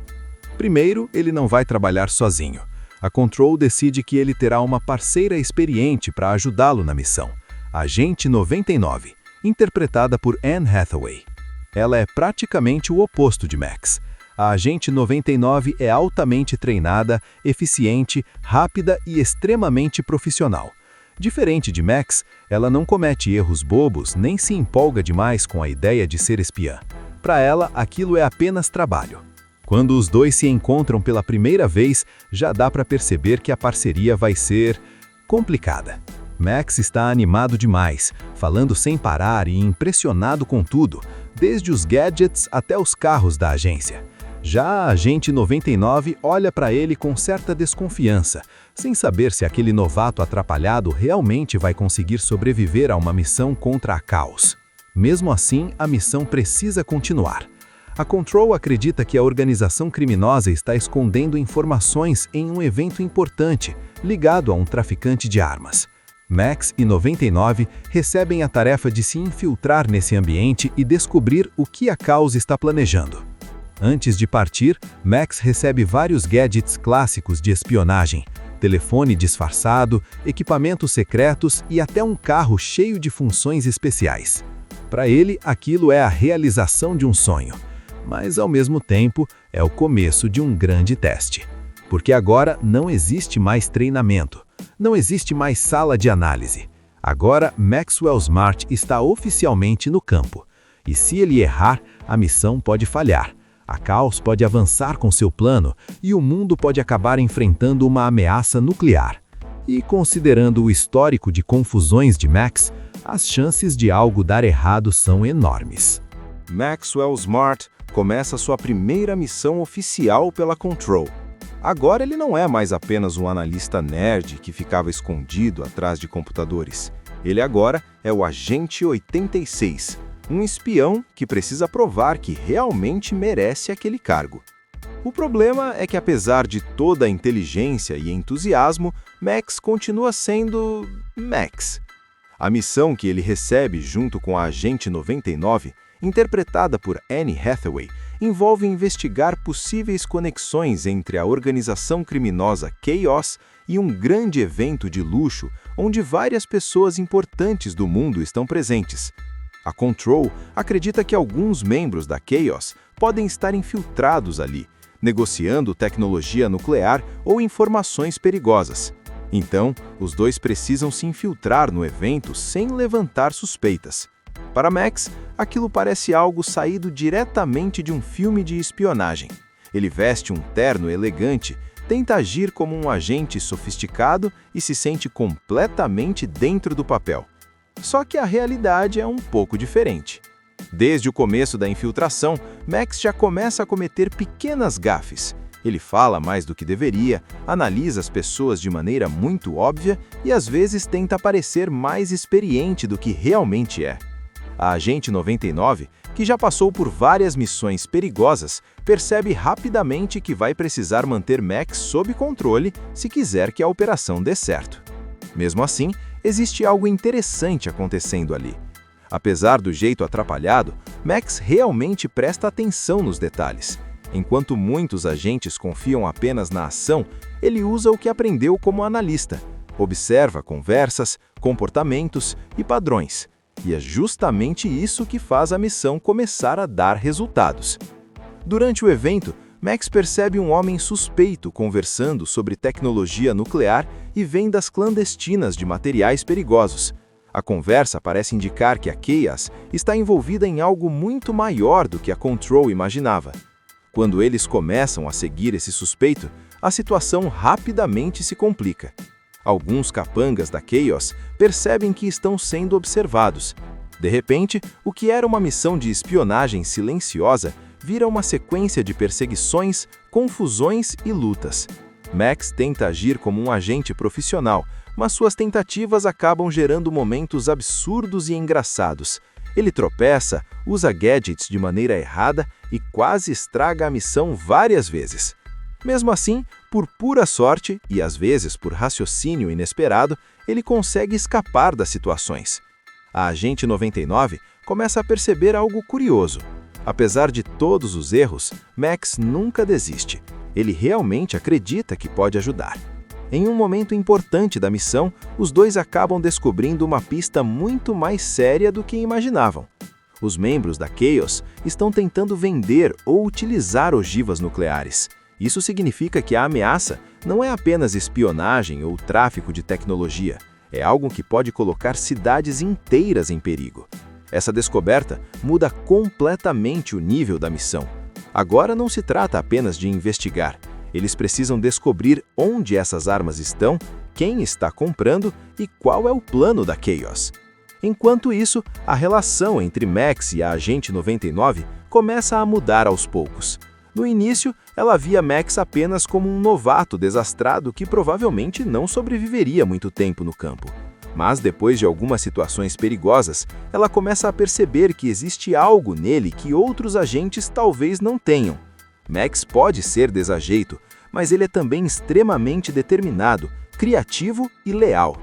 Primeiro, ele não vai trabalhar sozinho. A Control decide que ele terá uma parceira experiente para ajudá-lo na missão, a Agente 99, interpretada por Anne Hathaway. Ela é praticamente o oposto de Max. A Agente 99 é altamente treinada, eficiente, rápida e extremamente profissional. Diferente de Max, ela não comete erros bobos nem se empolga demais com a ideia de ser espiã. Para ela, aquilo é apenas trabalho. Quando os dois se encontram pela primeira vez, já dá para perceber que a parceria vai ser complicada. Max está animado demais, falando sem parar e impressionado com tudo, desde os gadgets até os carros da agência. Já a Agente 99 olha para ele com certa desconfiança, sem saber se aquele novato atrapalhado realmente vai conseguir sobreviver a uma missão contra a Chaos. Mesmo assim, a missão precisa continuar. A Control acredita que a organização criminosa está escondendo informações em um evento importante, ligado a um traficante de armas. Max e 99 recebem a tarefa de se infiltrar nesse ambiente e descobrir o que a Chaos está planejando. Antes de partir, Max recebe vários gadgets clássicos de espionagem, telefone disfarçado, equipamentos secretos e até um carro cheio de funções especiais. Para ele, aquilo é a realização de um sonho, mas ao mesmo tempo é o começo de um grande teste. Porque agora não existe mais treinamento, não existe mais sala de análise. Agora, Maxwell Smart está oficialmente no campo, e se ele errar, a missão pode falhar. A Chaos pode avançar com seu plano e o mundo pode acabar enfrentando uma ameaça nuclear. E considerando o histórico de confusões de Max, as chances de algo dar errado são enormes. Maxwell Smart começa sua primeira missão oficial pela Control. Agora ele não é mais apenas um analista nerd que ficava escondido atrás de computadores. Ele agora é o Agente 86, um espião que precisa provar que realmente merece aquele cargo. O problema é que, apesar de toda a inteligência e entusiasmo, Max continua sendo Max. A missão que ele recebe junto com a Agente 99, interpretada por Anne Hathaway, envolve investigar possíveis conexões entre a organização criminosa Chaos e um grande evento de luxo onde várias pessoas importantes do mundo estão presentes. A Control acredita que alguns membros da Chaos podem estar infiltrados ali, negociando tecnologia nuclear ou informações perigosas. Então, os dois precisam se infiltrar no evento sem levantar suspeitas. Para Max, aquilo parece algo saído diretamente de um filme de espionagem. Ele veste um terno elegante, tenta agir como um agente sofisticado e se sente completamente dentro do papel. Só que a realidade é um pouco diferente. Desde o começo da infiltração, Max já começa a cometer pequenas gafes. Ele fala mais do que deveria, analisa as pessoas de maneira muito óbvia e às vezes tenta parecer mais experiente do que realmente é. A Agente 99, que já passou por várias missões perigosas, percebe rapidamente que vai precisar manter Max sob controle se quiser que a operação dê certo. Mesmo assim, existe algo interessante acontecendo ali. Apesar do jeito atrapalhado, Max realmente presta atenção nos detalhes. Enquanto muitos agentes confiam apenas na ação, ele usa o que aprendeu como analista. Observa conversas, comportamentos e padrões. E é justamente isso que faz a missão começar a dar resultados. Durante o evento, Max percebe um homem suspeito conversando sobre tecnologia nuclear e vendas clandestinas de materiais perigosos. A conversa parece indicar que a Chaos está envolvida em algo muito maior do que a Control imaginava. Quando eles começam a seguir esse suspeito, a situação rapidamente se complica. Alguns capangas da Chaos percebem que estão sendo observados. De repente, o que era uma missão de espionagem silenciosa vira uma sequência de perseguições, confusões e lutas. Max tenta agir como um agente profissional, mas suas tentativas acabam gerando momentos absurdos e engraçados. Ele tropeça, usa gadgets de maneira errada e quase estraga a missão várias vezes. Mesmo assim, por pura sorte e às vezes por raciocínio inesperado, ele consegue escapar das situações. A Agente 99 começa a perceber algo curioso. Apesar de todos os erros, Max nunca desiste. Ele realmente acredita que pode ajudar. Em um momento importante da missão, os dois acabam descobrindo uma pista muito mais séria do que imaginavam. Os membros da Chaos estão tentando vender ou utilizar ogivas nucleares. Isso significa que a ameaça não é apenas espionagem ou tráfico de tecnologia. É algo que pode colocar cidades inteiras em perigo. Essa descoberta muda completamente o nível da missão. Agora não se trata apenas de investigar. Eles precisam descobrir onde essas armas estão, quem está comprando e qual é o plano da Chaos. Enquanto isso, a relação entre Max e a Agente 99 começa a mudar aos poucos. No início, ela via Max apenas como um novato desastrado que provavelmente não sobreviveria muito tempo no campo. Mas depois de algumas situações perigosas, ela começa a perceber que existe algo nele que outros agentes talvez não tenham. Max pode ser desajeito, mas ele é também extremamente determinado, criativo e leal.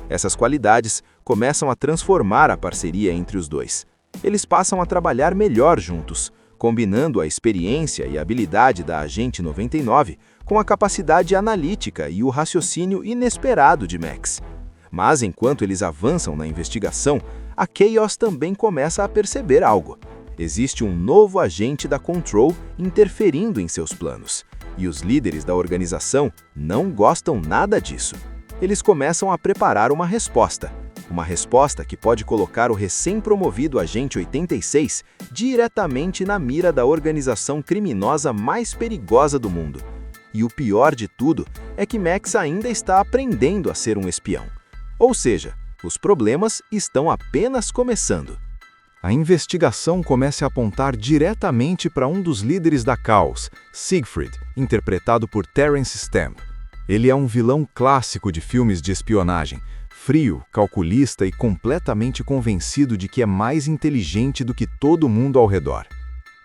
Essas qualidades começam a transformar a parceria entre os dois. Eles passam a trabalhar melhor juntos, combinando a experiência e habilidade da Agente 99 com a capacidade analítica e o raciocínio inesperado de Max. Mas enquanto eles avançam na investigação, a Chaos também começa a perceber algo. Existe um novo agente da Control interferindo em seus planos, e os líderes da organização não gostam nada disso. Eles começam a preparar uma resposta que pode colocar o recém-promovido Agente 86 diretamente na mira da organização criminosa mais perigosa do mundo. E o pior de tudo é que Max ainda está aprendendo a ser um espião. Ou seja, os problemas estão apenas começando. A investigação começa a apontar diretamente para um dos líderes da Caos, Siegfried, interpretado por Terence Stamp. Ele é um vilão clássico de filmes de espionagem, frio, calculista e completamente convencido de que é mais inteligente do que todo mundo ao redor.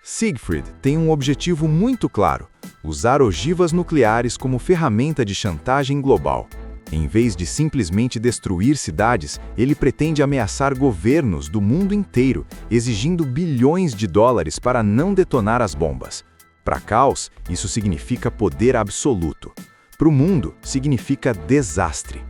Siegfried tem um objetivo muito claro: usar ogivas nucleares como ferramenta de chantagem global. Em vez de simplesmente destruir cidades, ele pretende ameaçar governos do mundo inteiro, exigindo bilhões de dólares para não detonar as bombas. Para Caos, isso significa poder absoluto. Para o mundo, significa desastre.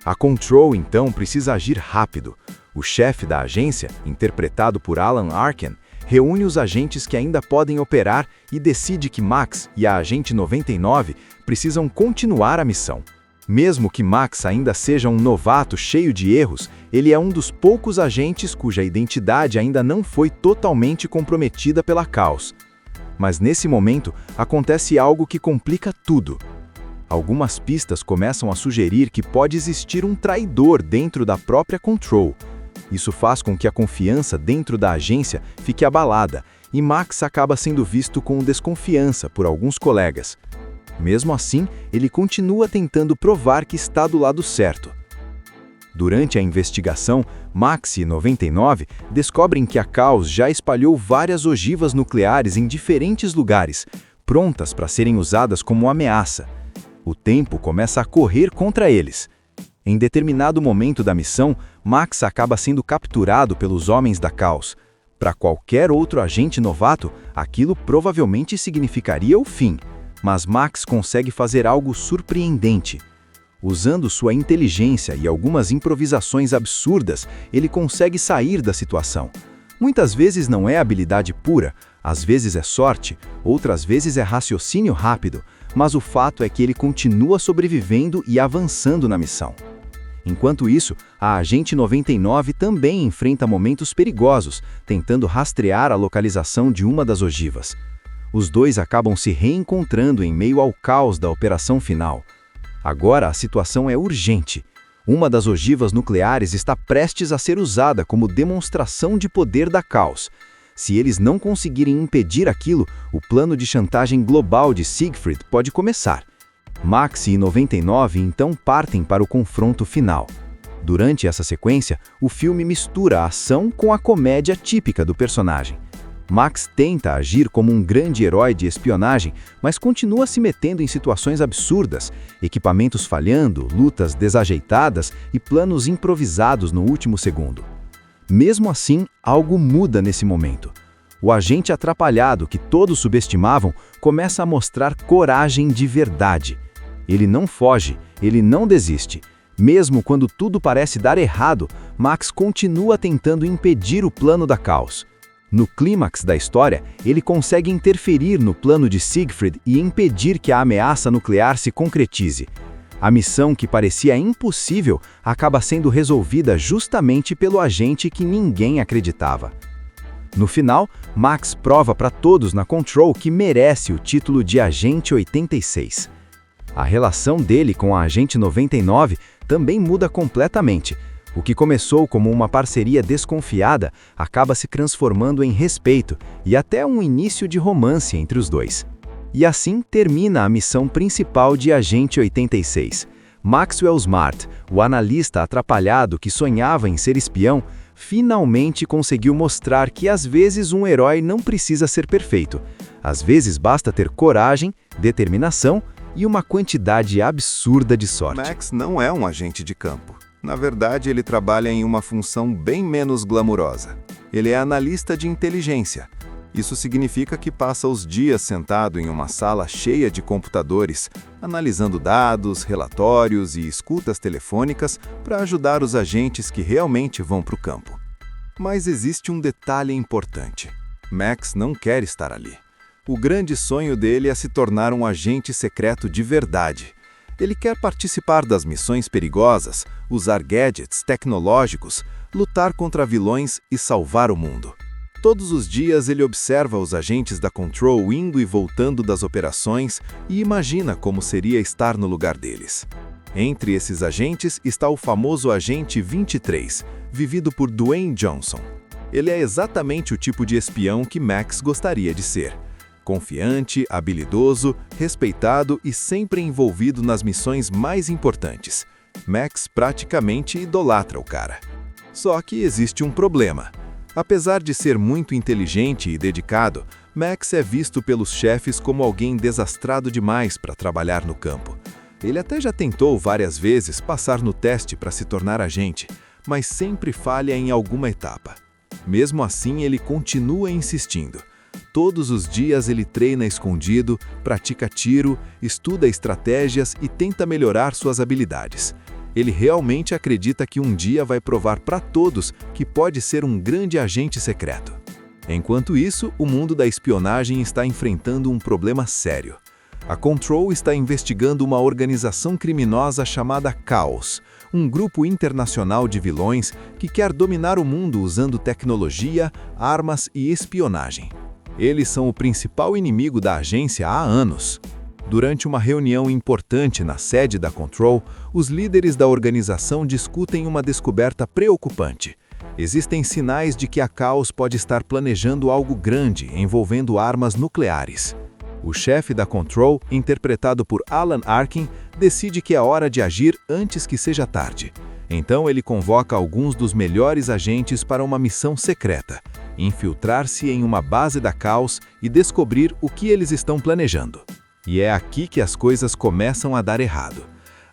A Control, então, precisa agir rápido. O chefe da agência, interpretado por Alan Arkin, reúne os agentes que ainda podem operar e decide que Max e a Agente 99 precisam continuar a missão. Mesmo que Max ainda seja um novato cheio de erros, ele é um dos poucos agentes cuja identidade ainda não foi totalmente comprometida pela Caos. Mas nesse momento, acontece algo que complica tudo. Algumas pistas começam a sugerir que pode existir um traidor dentro da própria Control. Isso faz com que a confiança dentro da agência fique abalada, e Max acaba sendo visto com desconfiança por alguns colegas. Mesmo assim, ele continua tentando provar que está do lado certo. Durante a investigação, Max e 99 descobrem que a Caos já espalhou várias ogivas nucleares em diferentes lugares, prontas para serem usadas como ameaça. O tempo começa a correr contra eles. Em determinado momento da missão, Max acaba sendo capturado pelos homens da Caos. Para qualquer outro agente novato, aquilo provavelmente significaria o fim. Mas Max consegue fazer algo surpreendente. Usando sua inteligência e algumas improvisações absurdas, ele consegue sair da situação. Muitas vezes não é habilidade pura, às vezes é sorte, outras vezes é raciocínio rápido, mas o fato é que ele continua sobrevivendo e avançando na missão. Enquanto isso, a Agente 99 também enfrenta momentos perigosos, tentando rastrear a localização de uma das ogivas. Os dois acabam se reencontrando em meio ao caos da operação final. Agora a situação é urgente. Uma das ogivas nucleares está prestes a ser usada como demonstração de poder da Caos. Se eles não conseguirem impedir aquilo, o plano de chantagem global de Siegfried pode começar. Max e 99 então partem para o confronto final. Durante essa sequência, o filme mistura a ação com a comédia típica do personagem. Max tenta agir como um grande herói de espionagem, mas continua se metendo em situações absurdas, equipamentos falhando, lutas desajeitadas e planos improvisados no último segundo. Mesmo assim, algo muda nesse momento. O agente atrapalhado que todos subestimavam começa a mostrar coragem de verdade. Ele não foge, ele não desiste. Mesmo quando tudo parece dar errado, Max continua tentando impedir o plano da Caos. No clímax da história, ele consegue interferir no plano de Siegfried e impedir que a ameaça nuclear se concretize. A missão que parecia impossível acaba sendo resolvida justamente pelo agente que ninguém acreditava. No final, Max prova para todos na Control que merece o título de Agente 86. A relação dele com a Agente 99 também muda completamente. O que começou como uma parceria desconfiada acaba se transformando em respeito e até um início de romance entre os dois. E assim termina a missão principal de Agente 86. Maxwell Smart, o analista atrapalhado que sonhava em ser espião, finalmente conseguiu mostrar que às vezes um herói não precisa ser perfeito. Às vezes basta ter coragem, determinação e uma quantidade absurda de sorte. Max não é um agente de campo. Na verdade, ele trabalha em uma função bem menos glamurosa. Ele é analista de inteligência. Isso significa que passa os dias sentado em uma sala cheia de computadores, analisando dados, relatórios e escutas telefônicas para ajudar os agentes que realmente vão para o campo. Mas existe um detalhe importante. Max não quer estar ali. O grande sonho dele é se tornar um agente secreto de verdade. Ele quer participar das missões perigosas, usar gadgets tecnológicos, lutar contra vilões e salvar o mundo. Todos os dias ele observa os agentes da Control indo e voltando das operações e imagina como seria estar no lugar deles. Entre esses agentes está o famoso Agente 23, vivido por Dwayne Johnson. Ele é exatamente o tipo de espião que Max gostaria de ser. Confiante, habilidoso, respeitado e sempre envolvido nas missões mais importantes. Max praticamente idolatra o cara. Só que existe um problema. Apesar de ser muito inteligente e dedicado, Max é visto pelos chefes como alguém desastrado demais para trabalhar no campo. Ele até já tentou várias vezes passar no teste para se tornar agente, mas sempre falha em alguma etapa. Mesmo assim, ele continua insistindo. Todos os dias ele treina escondido, pratica tiro, estuda estratégias e tenta melhorar suas habilidades. Ele realmente acredita que um dia vai provar para todos que pode ser um grande agente secreto. Enquanto isso, o mundo da espionagem está enfrentando um problema sério. A Control está investigando uma organização criminosa chamada Chaos, um grupo internacional de vilões que quer dominar o mundo usando tecnologia, armas e espionagem. Eles são o principal inimigo da agência há anos. Durante uma reunião importante na sede da Control, os líderes da organização discutem uma descoberta preocupante. Existem sinais de que a Chaos pode estar planejando algo grande envolvendo armas nucleares. O chefe da Control, interpretado por Alan Arkin, decide que é hora de agir antes que seja tarde. Então ele convoca alguns dos melhores agentes para uma missão secreta: infiltrar-se em uma base da Chaos e descobrir o que eles estão planejando. E é aqui que as coisas começam a dar errado.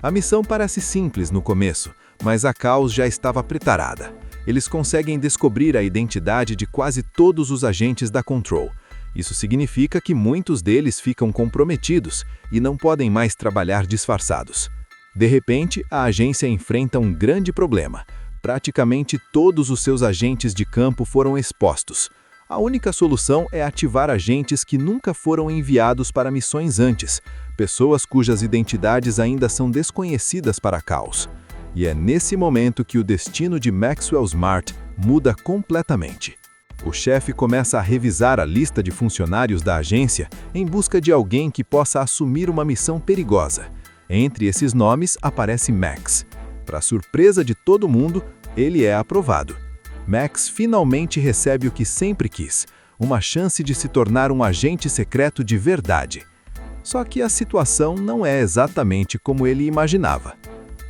A missão parece simples no começo, mas a Chaos já estava preparada. Eles conseguem descobrir a identidade de quase todos os agentes da Control. Isso significa que muitos deles ficam comprometidos e não podem mais trabalhar disfarçados. De repente, a agência enfrenta um grande problema. Praticamente todos os seus agentes de campo foram expostos. A única solução é ativar agentes que nunca foram enviados para missões antes, pessoas cujas identidades ainda são desconhecidas para a Chaos. E é nesse momento que o destino de Maxwell Smart muda completamente. O chefe começa a revisar a lista de funcionários da agência em busca de alguém que possa assumir uma missão perigosa. Entre esses nomes aparece Max. Para surpresa de todo mundo, ele é aprovado. Max finalmente recebe o que sempre quis, uma chance de se tornar um agente secreto de verdade. Só que a situação não é exatamente como ele imaginava.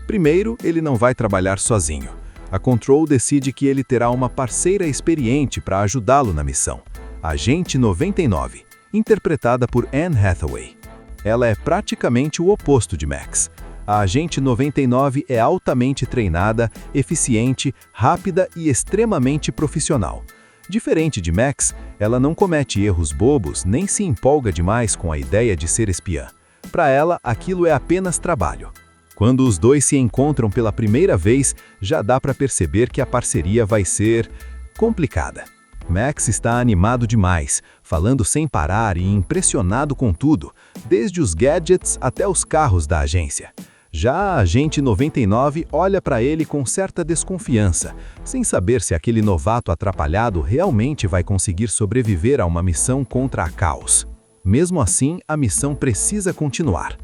Primeiro, ele não vai trabalhar sozinho. A Control decide que ele terá uma parceira experiente para ajudá-lo na missão, a Agente 99, interpretada por Anne Hathaway. Ela é praticamente o oposto de Max. A Agente 99 é altamente treinada, eficiente, rápida e extremamente profissional. Diferente de Max, ela não comete erros bobos nem se empolga demais com a ideia de ser espiã. Para ela, aquilo é apenas trabalho. Quando os dois se encontram pela primeira vez, já dá para perceber que a parceria vai ser complicada. Max está animado demais, falando sem parar e impressionado com tudo, desde os gadgets até os carros da agência. Já a Agente 99 olha para ele com certa desconfiança, sem saber se aquele novato atrapalhado realmente vai conseguir sobreviver a uma missão contra a Chaos. Mesmo assim, a missão precisa continuar.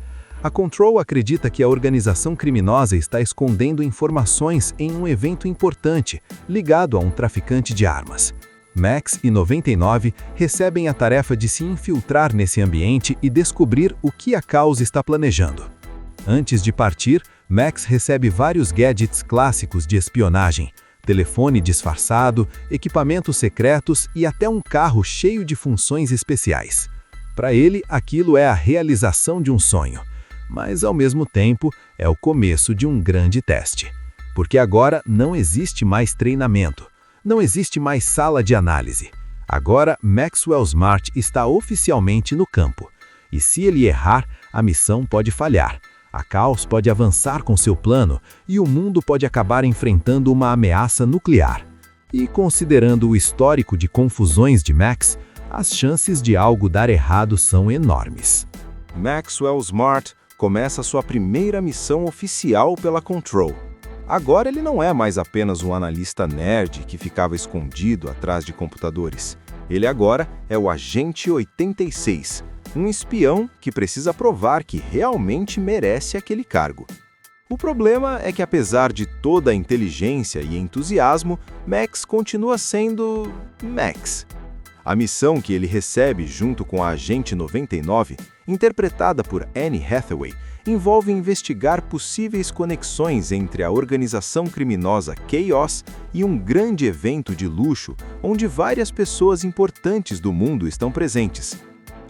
A Control acredita que a organização criminosa está escondendo informações em um evento importante, ligado a um traficante de armas. Max e 99 recebem a tarefa de se infiltrar nesse ambiente e descobrir o que a Chaos está planejando. Antes de partir, Max recebe vários gadgets clássicos de espionagem, telefone disfarçado, equipamentos secretos e até um carro cheio de funções especiais. Para ele, aquilo é a realização de um sonho, mas ao mesmo tempo é o começo de um grande teste. Porque agora não existe mais treinamento, não existe mais sala de análise. Agora, Maxwell Smart está oficialmente no campo. E se ele errar, a missão pode falhar. A Chaos pode avançar com seu plano e o mundo pode acabar enfrentando uma ameaça nuclear. E considerando o histórico de confusões de Max, as chances de algo dar errado são enormes. Maxwell Smart começa sua primeira missão oficial pela Control. Agora ele não é mais apenas um analista nerd que ficava escondido atrás de computadores. Ele agora é o Agente 86, um espião que precisa provar que realmente merece aquele cargo. O problema é que, apesar de toda a inteligência e entusiasmo, Max continua sendo Max. A missão que ele recebe junto com a Agente 99, interpretada por Anne Hathaway, envolve investigar possíveis conexões entre a organização criminosa Chaos e um grande evento de luxo onde várias pessoas importantes do mundo estão presentes.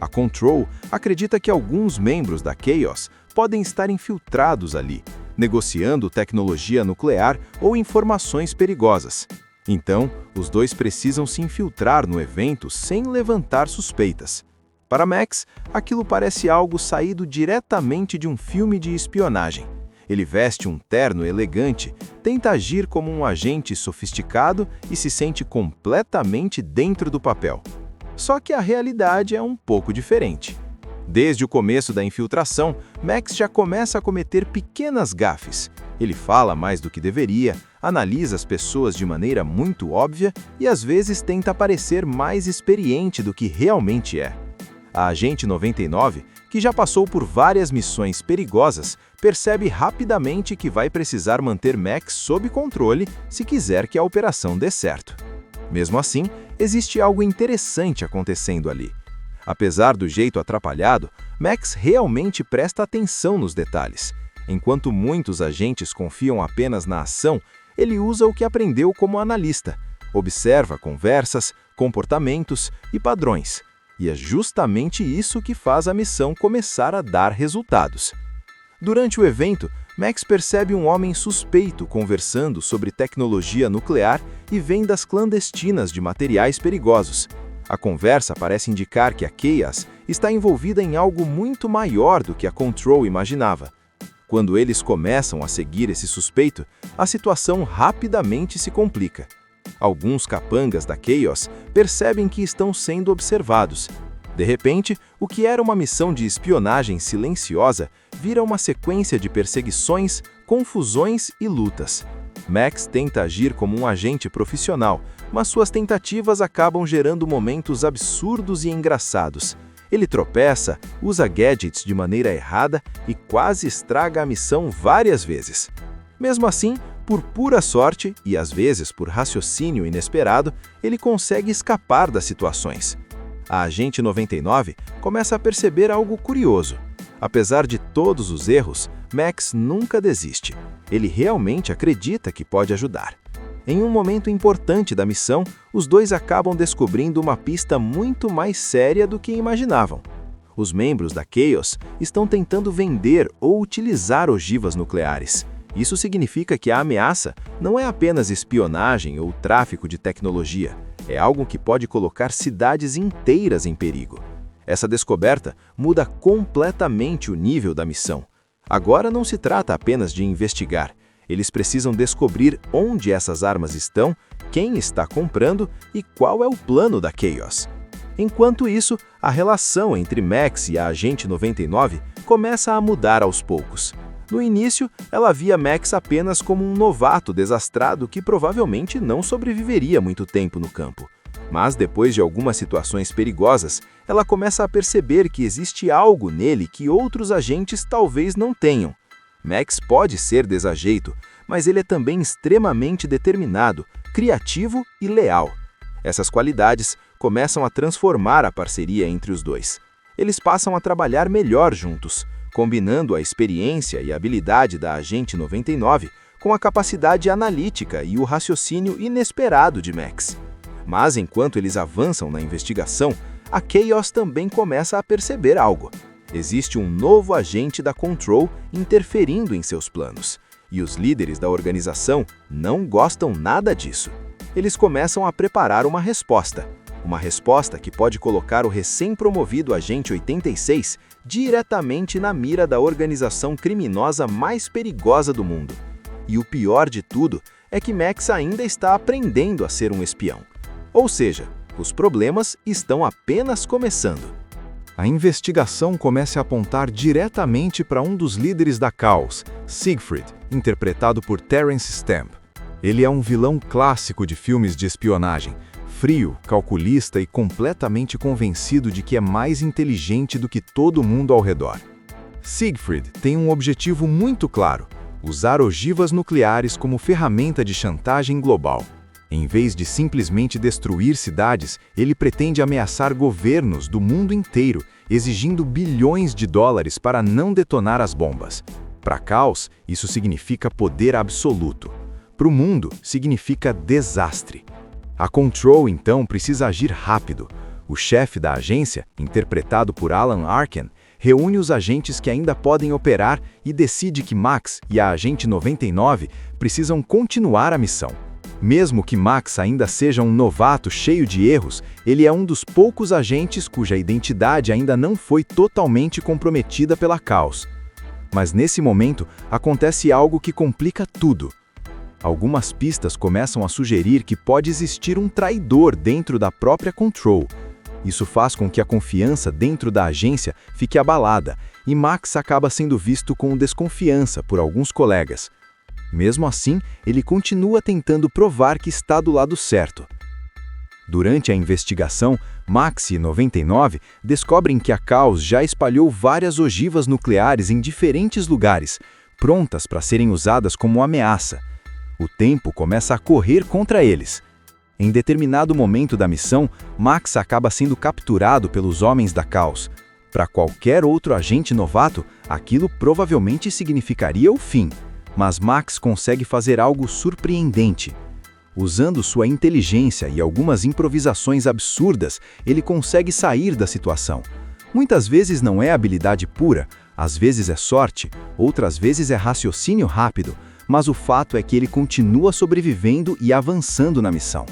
A Control acredita que alguns membros da Chaos podem estar infiltrados ali, negociando tecnologia nuclear ou informações perigosas. Então, os dois precisam se infiltrar no evento sem levantar suspeitas. Para Max, aquilo parece algo saído diretamente de um filme de espionagem. Ele veste um terno elegante, tenta agir como um agente sofisticado e se sente completamente dentro do papel. Só que a realidade é um pouco diferente. Desde o começo da infiltração, Max já começa a cometer pequenas gafes. Ele fala mais do que deveria, analisa as pessoas de maneira muito óbvia e às vezes tenta parecer mais experiente do que realmente é. A Agente 99, que já passou por várias missões perigosas, percebe rapidamente que vai precisar manter Max sob controle se quiser que a operação dê certo. Mesmo assim, existe algo interessante acontecendo ali. Apesar do jeito atrapalhado, Max realmente presta atenção nos detalhes. Enquanto muitos agentes confiam apenas na ação, ele usa o que aprendeu como analista. Observa conversas, comportamentos e padrões. E é justamente isso que faz a missão começar a dar resultados. Durante o evento, Max percebe um homem suspeito conversando sobre tecnologia nuclear e vendas clandestinas de materiais perigosos. A conversa parece indicar que a Chaos está envolvida em algo muito maior do que a Control imaginava. Quando eles começam a seguir esse suspeito, a situação rapidamente se complica. Alguns capangas da Chaos percebem que estão sendo observados. De repente, o que era uma missão de espionagem silenciosa vira uma sequência de perseguições, confusões e lutas. Max tenta agir como um agente profissional, mas suas tentativas acabam gerando momentos absurdos e engraçados. Ele tropeça, usa gadgets de maneira errada e quase estraga a missão várias vezes. Mesmo assim, por pura sorte e às vezes por raciocínio inesperado, ele consegue escapar das situações. A Agente 99 começa a perceber algo curioso. Apesar de todos os erros, Max nunca desiste. Ele realmente acredita que pode ajudar. Em um momento importante da missão, os dois acabam descobrindo uma pista muito mais séria do que imaginavam. Os membros da Chaos estão tentando vender ou utilizar ogivas nucleares. Isso significa que a ameaça não é apenas espionagem ou tráfico de tecnologia. É algo que pode colocar cidades inteiras em perigo. Essa descoberta muda completamente o nível da missão. Agora não se trata apenas de investigar. Eles precisam descobrir onde essas armas estão, quem está comprando e qual é o plano da Chaos. Enquanto isso, a relação entre Max e a Agente 99 começa a mudar aos poucos. No início, ela via Max apenas como um novato desastrado que provavelmente não sobreviveria muito tempo no campo. Mas depois de algumas situações perigosas, ela começa a perceber que existe algo nele que outros agentes talvez não tenham. Max pode ser desajeito, mas ele é também extremamente determinado, criativo e leal. Essas qualidades começam a transformar a parceria entre os dois. Eles passam a trabalhar melhor juntos, combinando a experiência e habilidade da Agente 99 com a capacidade analítica e o raciocínio inesperado de Max. Mas enquanto eles avançam na investigação, a Chaos também começa a perceber algo. Existe um novo agente da Control interferindo em seus planos, e os líderes da organização não gostam nada disso. Eles começam a preparar uma resposta que pode colocar o recém-promovido Agente 86 diretamente na mira da organização criminosa mais perigosa do mundo. E o pior de tudo é que Max ainda está aprendendo a ser um espião. Ou seja, os problemas estão apenas começando. A investigação começa a apontar diretamente para um dos líderes da Chaos, Siegfried, interpretado por Terence Stamp. Ele é um vilão clássico de filmes de espionagem, frio, calculista e completamente convencido de que é mais inteligente do que todo mundo ao redor. Siegfried tem um objetivo muito claro: usar ogivas nucleares como ferramenta de chantagem global. Em vez de simplesmente destruir cidades, ele pretende ameaçar governos do mundo inteiro, exigindo bilhões de dólares para não detonar as bombas. Para Caos, isso significa poder absoluto. Para o mundo, significa desastre. A Control, então, precisa agir rápido. O chefe da agência, interpretado por Alan Arkin, reúne os agentes que ainda podem operar e decide que Max e a Agente 99 precisam continuar a missão. Mesmo que Max ainda seja um novato cheio de erros, ele é um dos poucos agentes cuja identidade ainda não foi totalmente comprometida pela Caos. Mas nesse momento, acontece algo que complica tudo. Algumas pistas começam a sugerir que pode existir um traidor dentro da própria Control. Isso faz com que a confiança dentro da agência fique abalada, e Max acaba sendo visto com desconfiança por alguns colegas. Mesmo assim, ele continua tentando provar que está do lado certo. Durante a investigação, Max e 99 descobrem que a Caos já espalhou várias ogivas nucleares em diferentes lugares, prontas para serem usadas como ameaça. O tempo começa a correr contra eles. Em determinado momento da missão, Max acaba sendo capturado pelos homens da Caos. Para qualquer outro agente novato, aquilo provavelmente significaria o fim. Mas Max consegue fazer algo surpreendente. Usando sua inteligência e algumas improvisações absurdas, ele consegue sair da situação. Muitas vezes não é habilidade pura, às vezes é sorte, outras vezes é raciocínio rápido, mas o fato é que ele continua sobrevivendo e avançando na missão.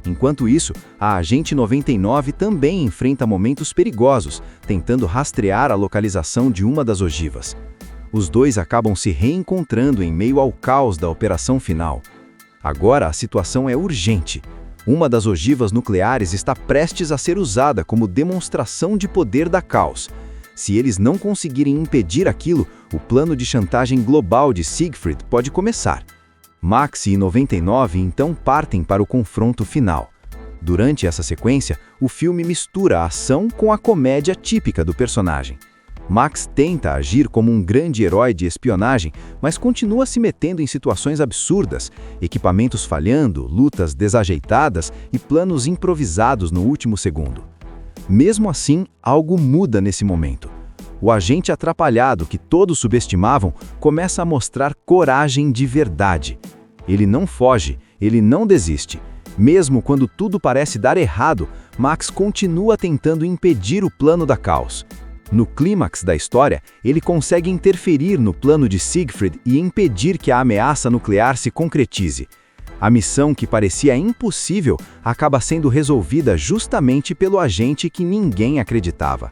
Enquanto isso, a Agente 99 também enfrenta momentos perigosos, tentando rastrear a localização de uma das ogivas. Os dois acabam se reencontrando em meio ao caos da operação final. Agora a situação é urgente. Uma das ogivas nucleares está prestes a ser usada como demonstração de poder da Caos. Se eles não conseguirem impedir aquilo, o plano de chantagem global de Siegfried pode começar. Max e 99 então partem para o confronto final. Durante essa sequência, o filme mistura a ação com a comédia típica do personagem. Max tenta agir como um grande herói de espionagem, mas continua se metendo em situações absurdas, equipamentos falhando, lutas desajeitadas e planos improvisados no último segundo. Mesmo assim, algo muda nesse momento. O agente atrapalhado que todos subestimavam começa a mostrar coragem de verdade. Ele não foge, ele não desiste. Mesmo quando tudo parece dar errado, Max continua tentando impedir o plano da Caos. No clímax da história, ele consegue interferir no plano de Siegfried e impedir que a ameaça nuclear se concretize. A missão que parecia impossível acaba sendo resolvida justamente pelo agente que ninguém acreditava.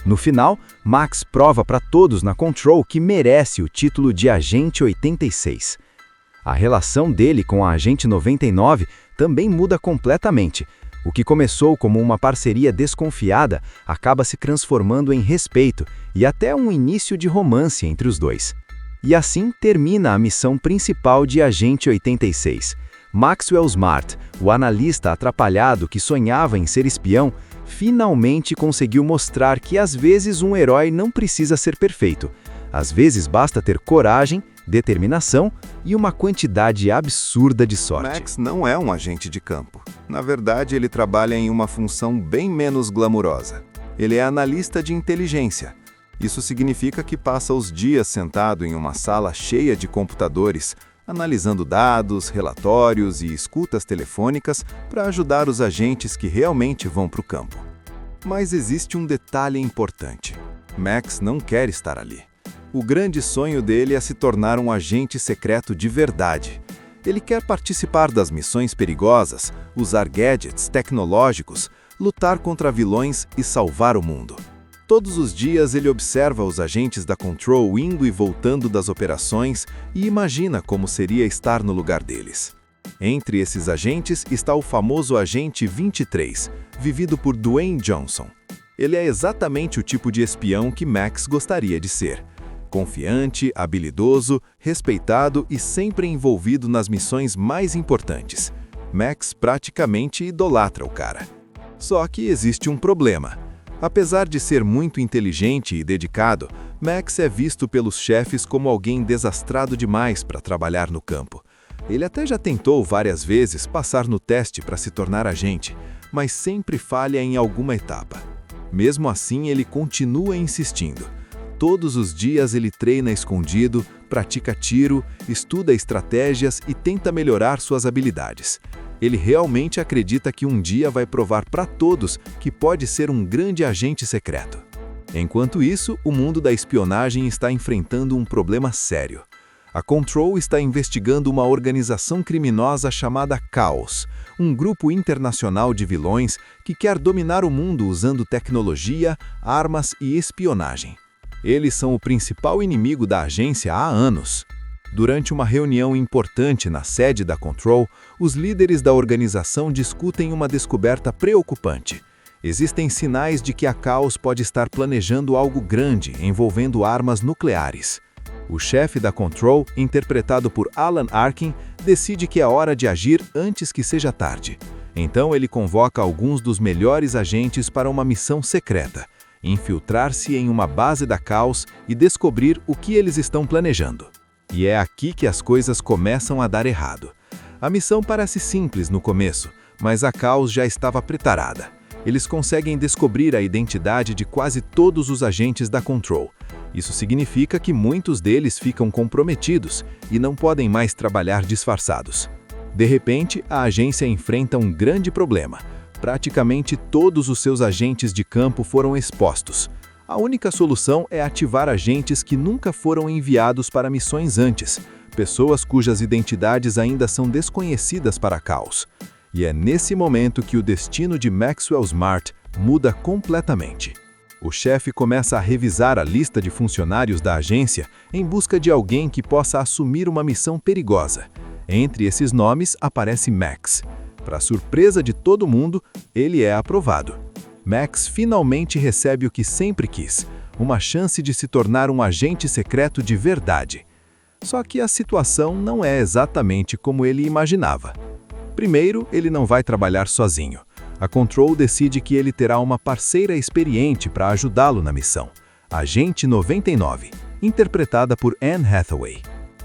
No final, Max prova para todos na Control que merece o título de Agente 86. A relação dele com a Agente 99 também muda completamente. O que começou como uma parceria desconfiada acaba se transformando em respeito e até um início de romance entre os dois. E assim termina a missão principal de Agente 86. Maxwell Smart, o analista atrapalhado que sonhava em ser espião, finalmente conseguiu mostrar que às vezes um herói não precisa ser perfeito. Às vezes basta ter coragem, determinação e uma quantidade absurda de sorte. Max não é um agente de campo. Na verdade, ele trabalha em uma função bem menos glamurosa. Ele é analista de inteligência. Isso significa que passa os dias sentado em uma sala cheia de computadores, analisando dados, relatórios e escutas telefônicas para ajudar os agentes que realmente vão para o campo. Mas existe um detalhe importante. Max não quer estar ali. O grande sonho dele é se tornar um agente secreto de verdade. Ele quer participar das missões perigosas, usar gadgets tecnológicos, lutar contra vilões e salvar o mundo. Todos os dias ele observa os agentes da Control indo e voltando das operações e imagina como seria estar no lugar deles. Entre esses agentes está o famoso Agente 23, vivido por Dwayne Johnson. Ele é exatamente o tipo de espião que Max gostaria de ser. Confiante, habilidoso, respeitado e sempre envolvido nas missões mais importantes. Max praticamente idolatra o cara. Só que existe um problema. Apesar de ser muito inteligente e dedicado, Max é visto pelos chefes como alguém desastrado demais para trabalhar no campo. Ele até já tentou várias vezes passar no teste para se tornar agente, mas sempre falha em alguma etapa. Mesmo assim, ele continua insistindo. Todos os dias ele treina escondido, pratica tiro, estuda estratégias e tenta melhorar suas habilidades. Ele realmente acredita que um dia vai provar para todos que pode ser um grande agente secreto. Enquanto isso, o mundo da espionagem está enfrentando um problema sério. A Control está investigando uma organização criminosa chamada Chaos, um grupo internacional de vilões que quer dominar o mundo usando tecnologia, armas e espionagem. Eles são o principal inimigo da agência há anos. Durante uma reunião importante na sede da Control, os líderes da organização discutem uma descoberta preocupante. Existem sinais de que a Chaos pode estar planejando algo grande envolvendo armas nucleares. O chefe da Control, interpretado por Alan Arkin, decide que é hora de agir antes que seja tarde. Então ele convoca alguns dos melhores agentes para uma missão secreta: infiltrar-se em uma base da Chaos e descobrir o que eles estão planejando. E é aqui que as coisas começam a dar errado. A missão parece simples no começo, mas a Chaos já estava preparada. Eles conseguem descobrir a identidade de quase todos os agentes da Control. Isso significa que muitos deles ficam comprometidos e não podem mais trabalhar disfarçados. De repente, a agência enfrenta um grande problema. Praticamente todos os seus agentes de campo foram expostos. A única solução é ativar agentes que nunca foram enviados para missões antes, pessoas cujas identidades ainda são desconhecidas para a Chaos. E é nesse momento que o destino de Maxwell Smart muda completamente. O chefe começa a revisar a lista de funcionários da agência em busca de alguém que possa assumir uma missão perigosa. Entre esses nomes aparece Max. Para surpresa de todo mundo, ele é aprovado. Max finalmente recebe o que sempre quis, uma chance de se tornar um agente secreto de verdade. Só que a situação não é exatamente como ele imaginava. Primeiro, ele não vai trabalhar sozinho. A Control decide que ele terá uma parceira experiente para ajudá-lo na missão, a Agente 99, interpretada por Anne Hathaway.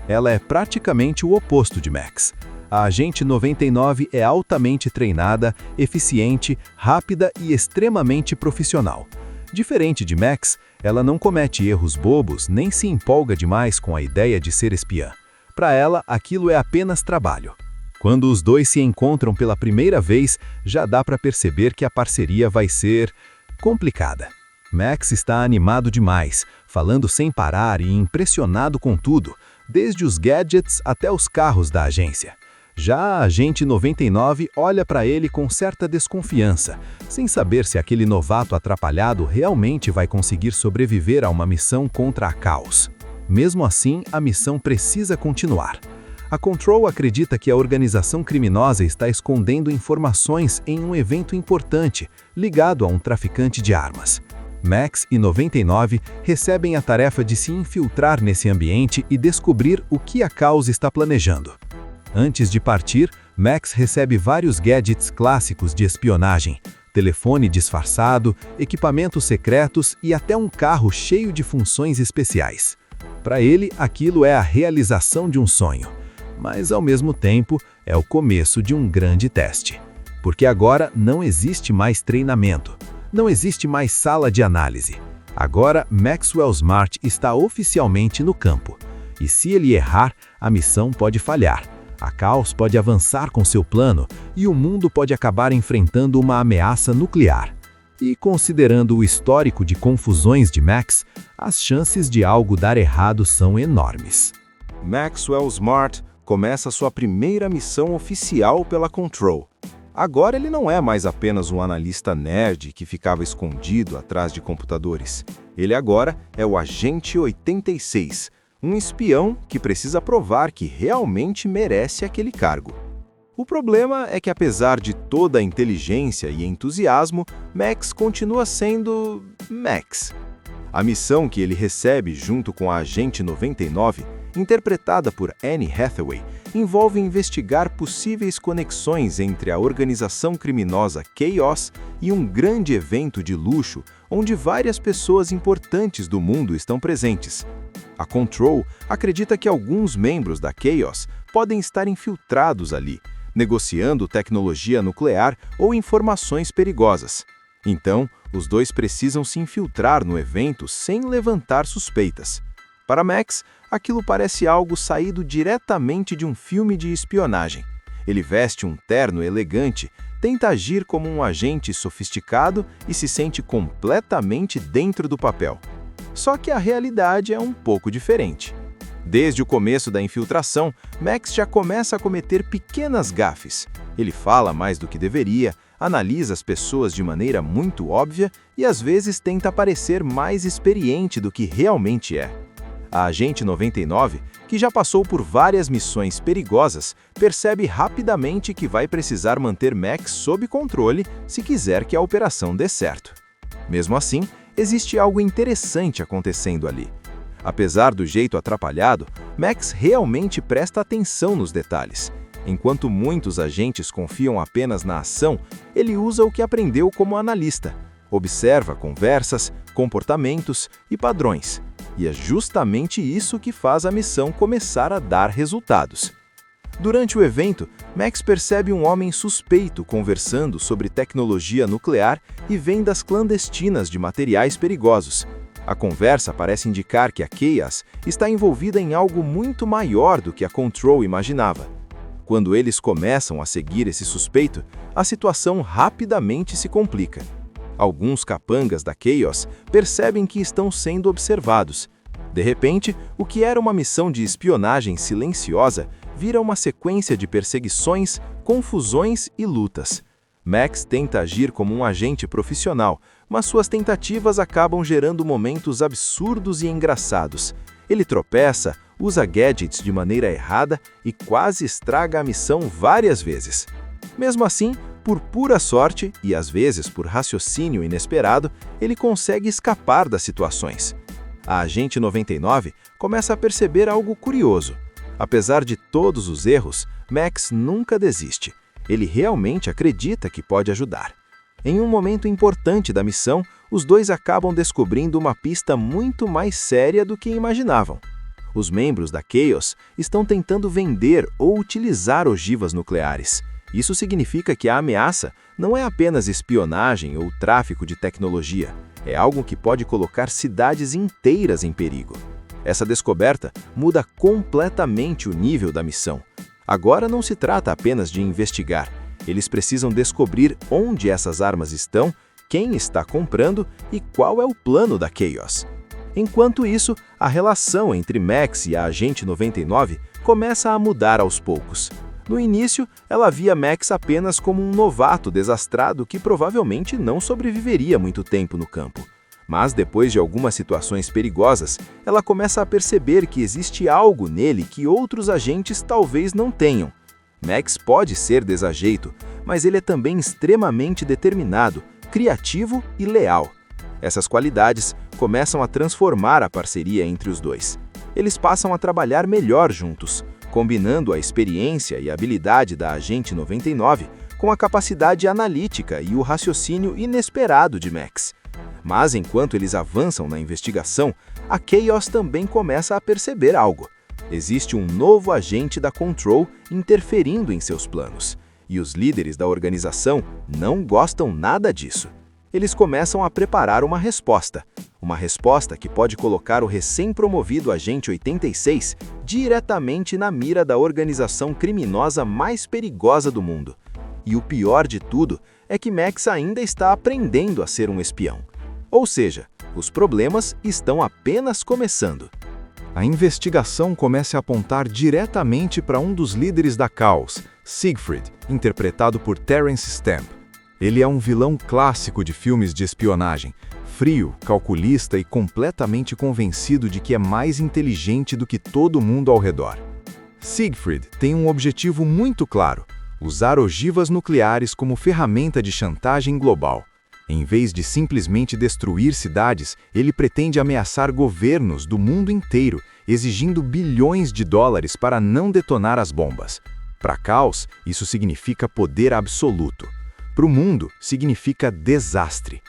Ela é praticamente o oposto de Max. A Agente 99 é altamente treinada, eficiente, rápida e extremamente profissional. Diferente de Max, ela não comete erros bobos nem se empolga demais com a ideia de ser espiã. Para ela, aquilo é apenas trabalho. Quando os dois se encontram pela primeira vez, já dá para perceber que a parceria vai ser complicada. Max está animado demais, falando sem parar e impressionado com tudo, desde os gadgets até os carros da agência. Já a Agente 99 olha para ele com certa desconfiança, sem saber se aquele novato atrapalhado realmente vai conseguir sobreviver a uma missão contra a Chaos. Mesmo assim, a missão precisa continuar. A Control acredita que a organização criminosa está escondendo informações em um evento importante, ligado a um traficante de armas. Max e 99 recebem a tarefa de se infiltrar nesse ambiente e descobrir o que a Chaos está planejando. Antes de partir, Max recebe vários gadgets clássicos de espionagem, telefone disfarçado, equipamentos secretos e até um carro cheio de funções especiais. Para ele, aquilo é a realização de um sonho. Mas, ao mesmo tempo, é o começo de um grande teste. Porque agora não existe mais treinamento, não existe mais sala de análise. Agora, Maxwell Smart está oficialmente no campo. E se ele errar, a missão pode falhar. A Chaos pode avançar com seu plano e o mundo pode acabar enfrentando uma ameaça nuclear. E, considerando o histórico de confusões de Max, as chances de algo dar errado são enormes. Maxwell Smart começa sua primeira missão oficial pela Control. Agora ele não é mais apenas um analista nerd que ficava escondido atrás de computadores. Ele agora é o Agente 86, um espião que precisa provar que realmente merece aquele cargo. O problema é que, apesar de toda a inteligência e entusiasmo, Max continua sendo Max. A missão que ele recebe junto com a Agente 99 interpretada por Anne Hathaway, envolve investigar possíveis conexões entre a organização criminosa Chaos e um grande evento de luxo onde várias pessoas importantes do mundo estão presentes. A Control acredita que alguns membros da Chaos podem estar infiltrados ali, negociando tecnologia nuclear ou informações perigosas. Então, os dois precisam se infiltrar no evento sem levantar suspeitas. Para Max, aquilo parece algo saído diretamente de um filme de espionagem. Ele veste um terno elegante, tenta agir como um agente sofisticado e se sente completamente dentro do papel. Só que a realidade é um pouco diferente. Desde o começo da infiltração, Max já começa a cometer pequenas gafes. Ele fala mais do que deveria, analisa as pessoas de maneira muito óbvia e às vezes tenta parecer mais experiente do que realmente é. A Agente 99, que já passou por várias missões perigosas, percebe rapidamente que vai precisar manter Max sob controle se quiser que a operação dê certo. Mesmo assim, existe algo interessante acontecendo ali. Apesar do jeito atrapalhado, Max realmente presta atenção nos detalhes. Enquanto muitos agentes confiam apenas na ação, ele usa o que aprendeu como analista. Observa conversas, comportamentos e padrões. E é justamente isso que faz a missão começar a dar resultados. Durante o evento, Max percebe um homem suspeito conversando sobre tecnologia nuclear e vendas clandestinas de materiais perigosos. A conversa parece indicar que a Chaos está envolvida em algo muito maior do que a Control imaginava. Quando eles começam a seguir esse suspeito, a situação rapidamente se complica. Alguns capangas da Chaos percebem que estão sendo observados. De repente, o que era uma missão de espionagem silenciosa vira uma sequência de perseguições, confusões e lutas. Max tenta agir como um agente profissional, mas suas tentativas acabam gerando momentos absurdos e engraçados. Ele tropeça, usa gadgets de maneira errada e quase estraga a missão várias vezes. Mesmo assim, por pura sorte e às vezes por raciocínio inesperado, ele consegue escapar das situações. A Agente 99 começa a perceber algo curioso. Apesar de todos os erros, Max nunca desiste. Ele realmente acredita que pode ajudar. Em um momento importante da missão, os dois acabam descobrindo uma pista muito mais séria do que imaginavam. Os membros da Chaos estão tentando vender ou utilizar ogivas nucleares. Isso significa que a ameaça não é apenas espionagem ou tráfico de tecnologia, é algo que pode colocar cidades inteiras em perigo. Essa descoberta muda completamente o nível da missão. Agora não se trata apenas de investigar, eles precisam descobrir onde essas armas estão, quem está comprando e qual é o plano da Chaos. Enquanto isso, a relação entre Max e a Agente 99 começa a mudar aos poucos. No início, ela via Max apenas como um novato desastrado que provavelmente não sobreviveria muito tempo no campo. Mas depois de algumas situações perigosas, ela começa a perceber que existe algo nele que outros agentes talvez não tenham. Max pode ser desajeito, mas ele é também extremamente determinado, criativo e leal. Essas qualidades começam a transformar a parceria entre os dois. Eles passam a trabalhar melhor juntos, combinando a experiência e a habilidade da Agente 99 com a capacidade analítica e o raciocínio inesperado de Max. Mas enquanto eles avançam na investigação, a Chaos também começa a perceber algo. Existe um novo agente da Control interferindo em seus planos, e os líderes da organização não gostam nada disso. Eles começam a preparar uma resposta que pode colocar o recém-promovido Agente 86 diretamente na mira da organização criminosa mais perigosa do mundo. E o pior de tudo é que Max ainda está aprendendo a ser um espião. Ou seja, os problemas estão apenas começando. A investigação começa a apontar diretamente para um dos líderes da Chaos, Siegfried, interpretado por Terence Stamp. Ele é um vilão clássico de filmes de espionagem, frio, calculista e completamente convencido de que é mais inteligente do que todo mundo ao redor. Siegfried tem um objetivo muito claro: usar ogivas nucleares como ferramenta de chantagem global. Em vez de simplesmente destruir cidades, ele pretende ameaçar governos do mundo inteiro, exigindo bilhões de dólares para não detonar as bombas. Para Caos, isso significa poder absoluto. Para o mundo, significa desastre.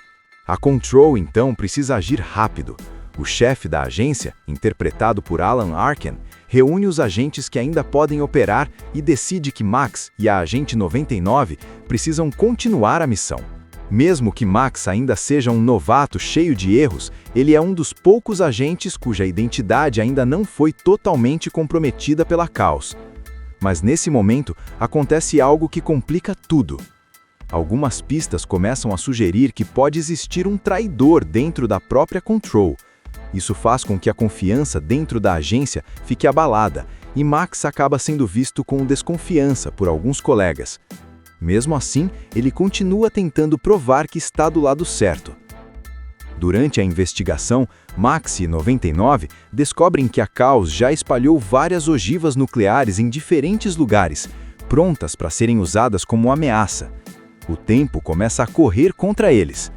A Control, então, precisa agir rápido. O chefe da agência, interpretado por Alan Arkin, reúne os agentes que ainda podem operar e decide que Max e a Agente 99 precisam continuar a missão. Mesmo que Max ainda seja um novato cheio de erros, ele é um dos poucos agentes cuja identidade ainda não foi totalmente comprometida pela Caos. Mas nesse momento, acontece algo que complica tudo. Algumas pistas começam a sugerir que pode existir um traidor dentro da própria Control. Isso faz com que a confiança dentro da agência fique abalada e Max acaba sendo visto com desconfiança por alguns colegas. Mesmo assim, ele continua tentando provar que está do lado certo. Durante a investigação, Max e 99 descobrem que a Caos já espalhou várias ogivas nucleares em diferentes lugares, prontas para serem usadas como ameaça. O tempo começa a correr contra eles.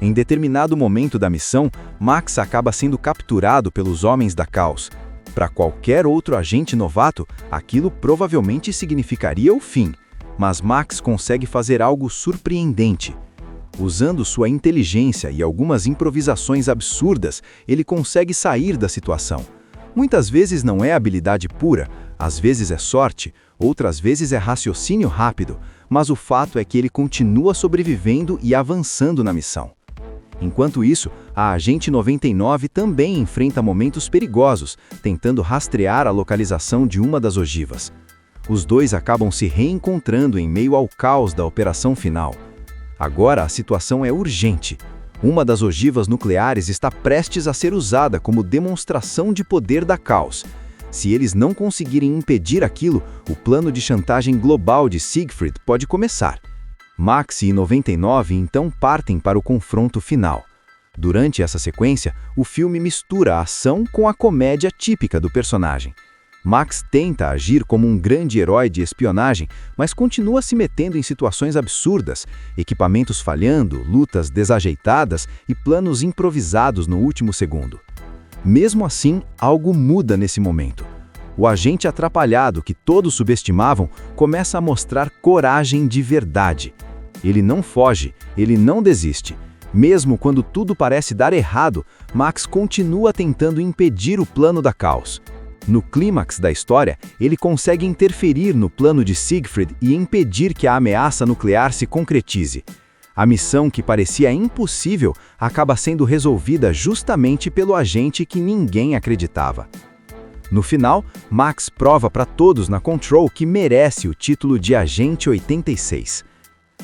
Em determinado momento da missão, Max acaba sendo capturado pelos homens da Caos. Para qualquer outro agente novato, aquilo provavelmente significaria o fim, mas Max consegue fazer algo surpreendente. Usando sua inteligência e algumas improvisações absurdas, ele consegue sair da situação. Muitas vezes não é habilidade pura, às vezes é sorte, outras vezes é raciocínio rápido, mas o fato é que ele continua sobrevivendo e avançando na missão. Enquanto isso, a Agente 99 também enfrenta momentos perigosos, tentando rastrear a localização de uma das ogivas. Os dois acabam se reencontrando em meio ao caos da operação final. Agora a situação é urgente. Uma das ogivas nucleares está prestes a ser usada como demonstração de poder da Caos. Se eles não conseguirem impedir aquilo, o plano de chantagem global de Siegfried pode começar. Max e 99 então partem para o confronto final. Durante essa sequência, o filme mistura a ação com a comédia típica do personagem. Max tenta agir como um grande herói de espionagem, mas continua se metendo em situações absurdas, equipamentos falhando, lutas desajeitadas e planos improvisados no último segundo. Mesmo assim, algo muda nesse momento. O agente atrapalhado que todos subestimavam começa a mostrar coragem de verdade. Ele não foge, ele não desiste. Mesmo quando tudo parece dar errado, Max continua tentando impedir o plano da Caos. No clímax da história, ele consegue interferir no plano de Siegfried e impedir que a ameaça nuclear se concretize. A missão que parecia impossível acaba sendo resolvida justamente pelo agente que ninguém acreditava. No final, Max prova para todos na Control que merece o título de Agente 86.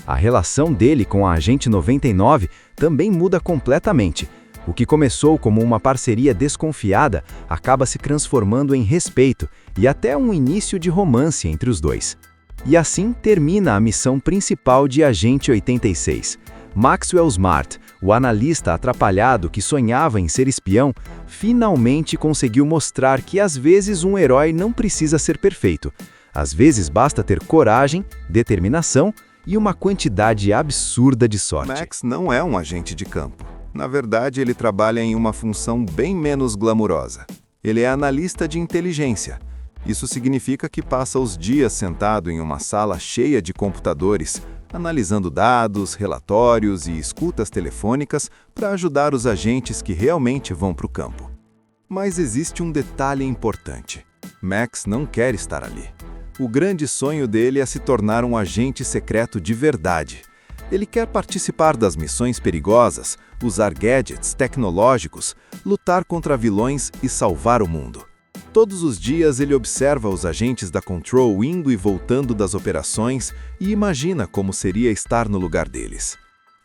A relação dele com a Agente 99 também muda completamente. O que começou como uma parceria desconfiada acaba se transformando em respeito e até um início de romance entre os dois. E assim termina a missão principal de Agente 86. Maxwell Smart, o analista atrapalhado que sonhava em ser espião, finalmente conseguiu mostrar que às vezes um herói não precisa ser perfeito. Às vezes basta ter coragem, determinação e uma quantidade absurda de sorte. Max não é um agente de campo. Na verdade, ele trabalha em uma função bem menos glamurosa. Ele é analista de inteligência. Isso significa que passa os dias sentado em uma sala cheia de computadores, analisando dados, relatórios e escutas telefônicas para ajudar os agentes que realmente vão para o campo. Mas existe um detalhe importante. Max não quer estar ali. O grande sonho dele é se tornar um agente secreto de verdade. Ele quer participar das missões perigosas, usar gadgets tecnológicos, lutar contra vilões e salvar o mundo. Todos os dias ele observa os agentes da Control indo e voltando das operações e imagina como seria estar no lugar deles.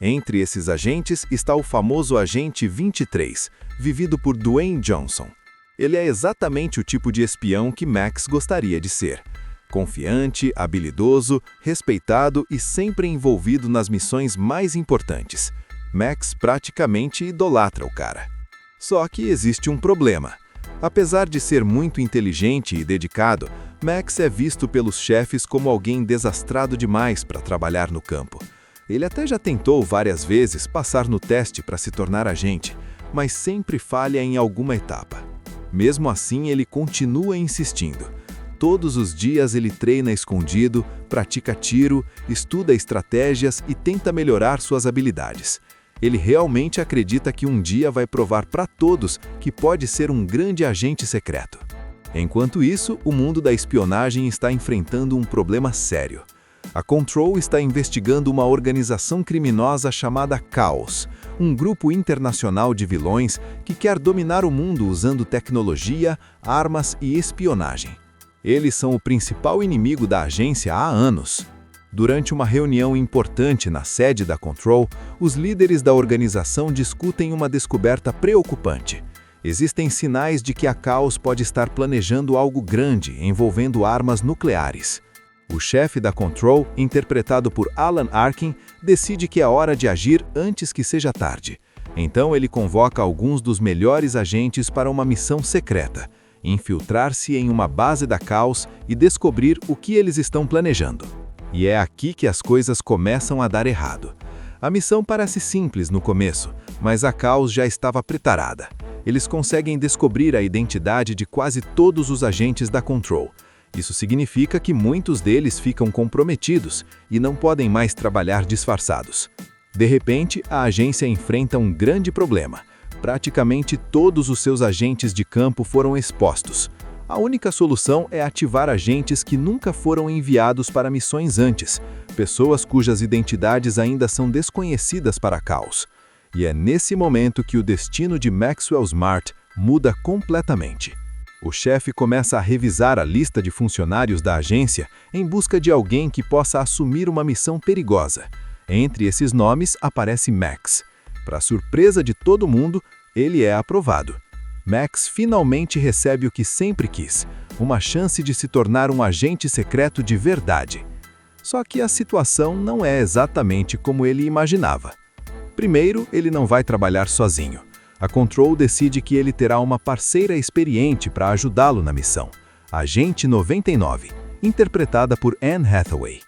Entre esses agentes está o famoso Agente 23, vivido por Dwayne Johnson. Ele é exatamente o tipo de espião que Max gostaria de ser. Confiante, habilidoso, respeitado e sempre envolvido nas missões mais importantes. Max praticamente idolatra o cara. Só que existe um problema. Apesar de ser muito inteligente e dedicado, Max é visto pelos chefes como alguém desastrado demais para trabalhar no campo. Ele até já tentou várias vezes passar no teste para se tornar agente, mas sempre falha em alguma etapa. Mesmo assim, ele continua insistindo. Todos os dias ele treina escondido, pratica tiro, estuda estratégias e tenta melhorar suas habilidades. Ele realmente acredita que um dia vai provar para todos que pode ser um grande agente secreto. Enquanto isso, o mundo da espionagem está enfrentando um problema sério. A Control está investigando uma organização criminosa chamada Chaos, um grupo internacional de vilões que quer dominar o mundo usando tecnologia, armas e espionagem. Eles são o principal inimigo da agência há anos. Durante uma reunião importante na sede da Control, os líderes da organização discutem uma descoberta preocupante. Existem sinais de que a Chaos pode estar planejando algo grande envolvendo armas nucleares. O chefe da Control, interpretado por Alan Arkin, decide que é hora de agir antes que seja tarde. Então ele convoca alguns dos melhores agentes para uma missão secreta: infiltrar-se em uma base da Chaos e descobrir o que eles estão planejando. E é aqui que as coisas começam a dar errado. A missão parece simples no começo, mas a Chaos já estava preparada. Eles conseguem descobrir a identidade de quase todos os agentes da Control. Isso significa que muitos deles ficam comprometidos e não podem mais trabalhar disfarçados. De repente, a agência enfrenta um grande problema. Praticamente todos os seus agentes de campo foram expostos. A única solução é ativar agentes que nunca foram enviados para missões antes, pessoas cujas identidades ainda são desconhecidas para a Chaos. E é nesse momento que o destino de Maxwell Smart muda completamente. O chefe começa a revisar a lista de funcionários da agência em busca de alguém que possa assumir uma missão perigosa. Entre esses nomes aparece Max. Para surpresa de todo mundo, ele é aprovado. Max finalmente recebe o que sempre quis, uma chance de se tornar um agente secreto de verdade. Só que a situação não é exatamente como ele imaginava. Primeiro, ele não vai trabalhar sozinho. A Control decide que ele terá uma parceira experiente para ajudá-lo na missão, a Agente 99, interpretada por Anne Hathaway.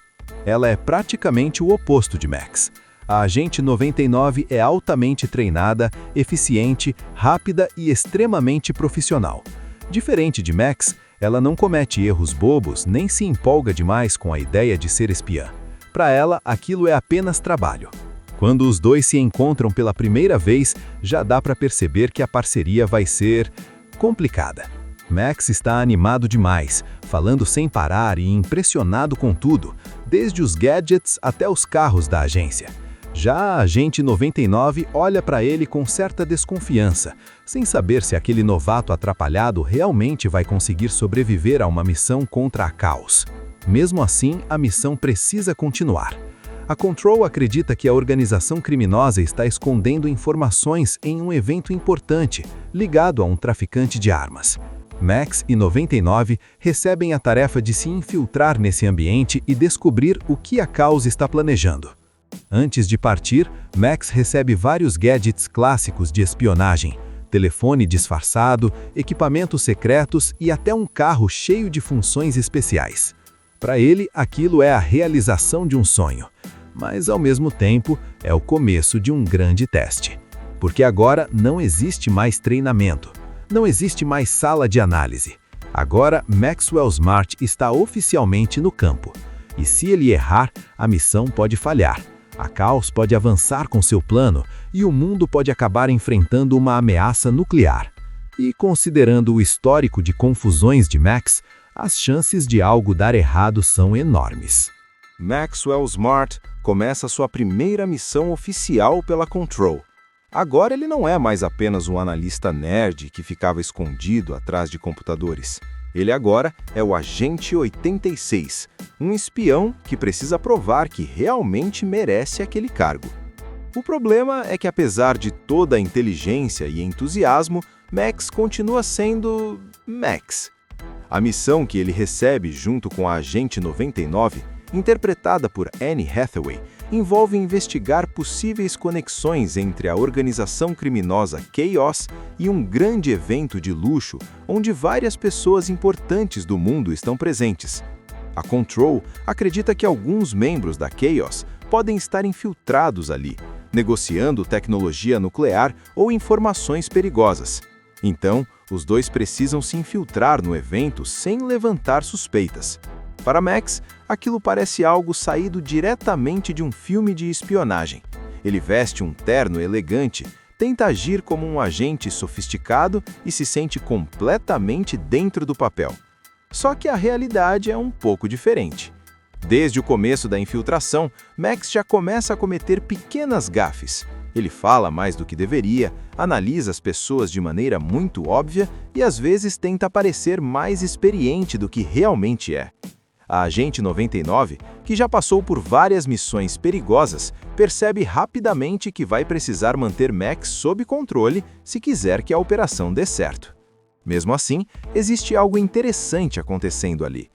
Ela é praticamente o oposto de Max. A Agente 99 é altamente treinada, eficiente, rápida e extremamente profissional. Diferente de Max, ela não comete erros bobos nem se empolga demais com a ideia de ser espiã. Para ela, aquilo é apenas trabalho. Quando os dois se encontram pela primeira vez, já dá para perceber que a parceria vai ser complicada. Max está animado demais, falando sem parar e impressionado com tudo, desde os gadgets até os carros da agência. Já a Agente 99 olha para ele com certa desconfiança, sem saber se aquele novato atrapalhado realmente vai conseguir sobreviver a uma missão contra a Chaos. Mesmo assim, a missão precisa continuar. A Control acredita que a organização criminosa está escondendo informações em um evento importante, ligado a um traficante de armas. Max e 99 recebem a tarefa de se infiltrar nesse ambiente e descobrir o que a Chaos está planejando. Antes de partir, Max recebe vários gadgets clássicos de espionagem, telefone disfarçado, equipamentos secretos e até um carro cheio de funções especiais. Para ele, aquilo é a realização de um sonho. Mas, ao mesmo tempo, é o começo de um grande teste. Porque agora não existe mais treinamento, não existe mais sala de análise. Agora, Maxwell Smart está oficialmente no campo. E se ele errar, a missão pode falhar. A Chaos pode avançar com seu plano e o mundo pode acabar enfrentando uma ameaça nuclear. E, considerando o histórico de confusões de Max, as chances de algo dar errado são enormes. Maxwell Smart começa sua primeira missão oficial pela Control. Agora ele não é mais apenas um analista nerd que ficava escondido atrás de computadores. Ele agora é o Agente 86, um espião que precisa provar que realmente merece aquele cargo. O problema é que, apesar de toda a inteligência e entusiasmo, Max continua sendo Max. A missão que ele recebe junto com a Agente 99, interpretada por Anne Hathaway, envolve investigar possíveis conexões entre a organização criminosa Chaos e um grande evento de luxo onde várias pessoas importantes do mundo estão presentes. A Control acredita que alguns membros da Chaos podem estar infiltrados ali, negociando tecnologia nuclear ou informações perigosas. Então, os dois precisam se infiltrar no evento sem levantar suspeitas. Para Max, aquilo parece algo saído diretamente de um filme de espionagem. Ele veste um terno elegante, tenta agir como um agente sofisticado e se sente completamente dentro do papel. Só que a realidade é um pouco diferente. Desde o começo da infiltração, Max já começa a cometer pequenas gafes. Ele fala mais do que deveria, analisa as pessoas de maneira muito óbvia e às vezes tenta parecer mais experiente do que realmente é. A Agente 99, que já passou por várias missões perigosas, percebe rapidamente que vai precisar manter Max sob controle se quiser que a operação dê certo. Mesmo assim, existe algo interessante acontecendo ali.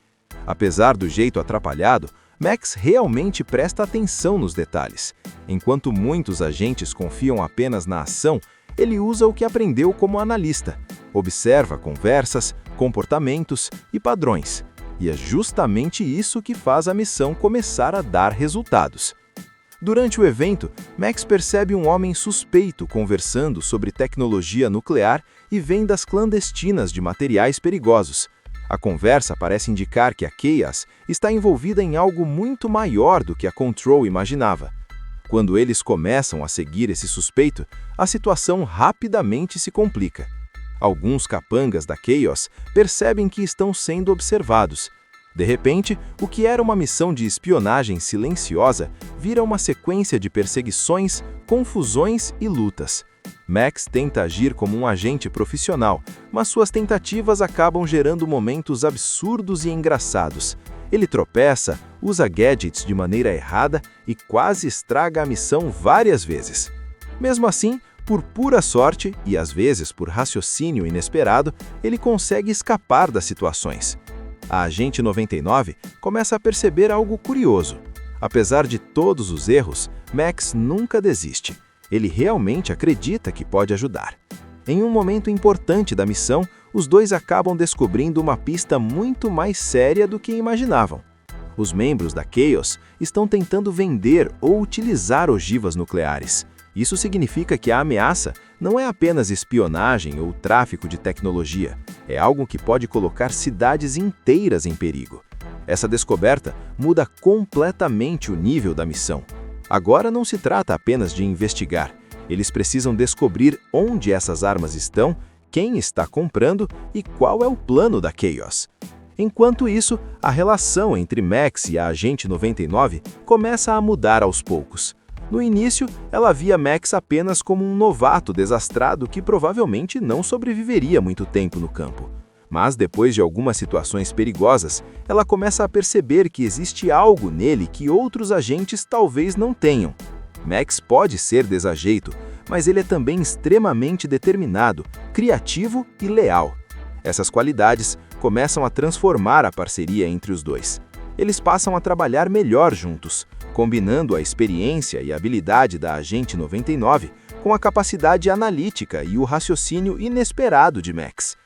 Apesar do jeito atrapalhado, Max realmente presta atenção nos detalhes. Enquanto muitos agentes confiam apenas na ação, ele usa o que aprendeu como analista. Observa conversas, comportamentos e padrões. E é justamente isso que faz a missão começar a dar resultados. Durante o evento, Max percebe um homem suspeito conversando sobre tecnologia nuclear e vendas clandestinas de materiais perigosos. A conversa parece indicar que a Chaos está envolvida em algo muito maior do que a Control imaginava. Quando eles começam a seguir esse suspeito, a situação rapidamente se complica. Alguns capangas da Chaos percebem que estão sendo observados. De repente, o que era uma missão de espionagem silenciosa vira uma sequência de perseguições, confusões e lutas. Max tenta agir como um agente profissional, mas suas tentativas acabam gerando momentos absurdos e engraçados. Ele tropeça, usa gadgets de maneira errada e quase estraga a missão várias vezes. Mesmo assim, por pura sorte e às vezes por raciocínio inesperado, ele consegue escapar das situações. A Agente 99 começa a perceber algo curioso. Apesar de todos os erros, Max nunca desiste. Ele realmente acredita que pode ajudar. Em um momento importante da missão, os dois acabam descobrindo uma pista muito mais séria do que imaginavam. Os membros da Chaos estão tentando vender ou utilizar ogivas nucleares. Isso significa que a ameaça não é apenas espionagem ou tráfico de tecnologia, é algo que pode colocar cidades inteiras em perigo. Essa descoberta muda completamente o nível da missão. Agora não se trata apenas de investigar, eles precisam descobrir onde essas armas estão, quem está comprando e qual é o plano da Chaos. Enquanto isso, a relação entre Max e a Agente 99 começa a mudar aos poucos. No início, ela via Max apenas como um novato desastrado que provavelmente não sobreviveria muito tempo no campo. Mas depois de algumas situações perigosas, ela começa a perceber que existe algo nele que outros agentes talvez não tenham. Max pode ser desajeito, mas ele é também extremamente determinado, criativo e leal. Essas qualidades começam a transformar a parceria entre os dois. Eles passam a trabalhar melhor juntos, combinando a experiência e habilidade da Agente 99 com a capacidade analítica e o raciocínio inesperado de Max.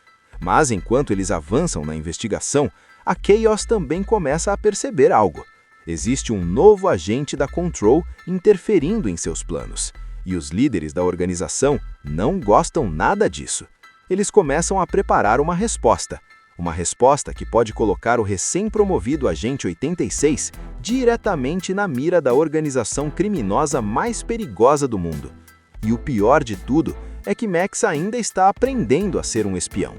Mas enquanto eles avançam na investigação, a Chaos também começa a perceber algo. Existe um novo agente da Control interferindo em seus planos, e os líderes da organização não gostam nada disso. Eles começam a preparar uma resposta que pode colocar o recém-promovido Agente 86 diretamente na mira da organização criminosa mais perigosa do mundo. E o pior de tudo é que Max ainda está aprendendo a ser um espião.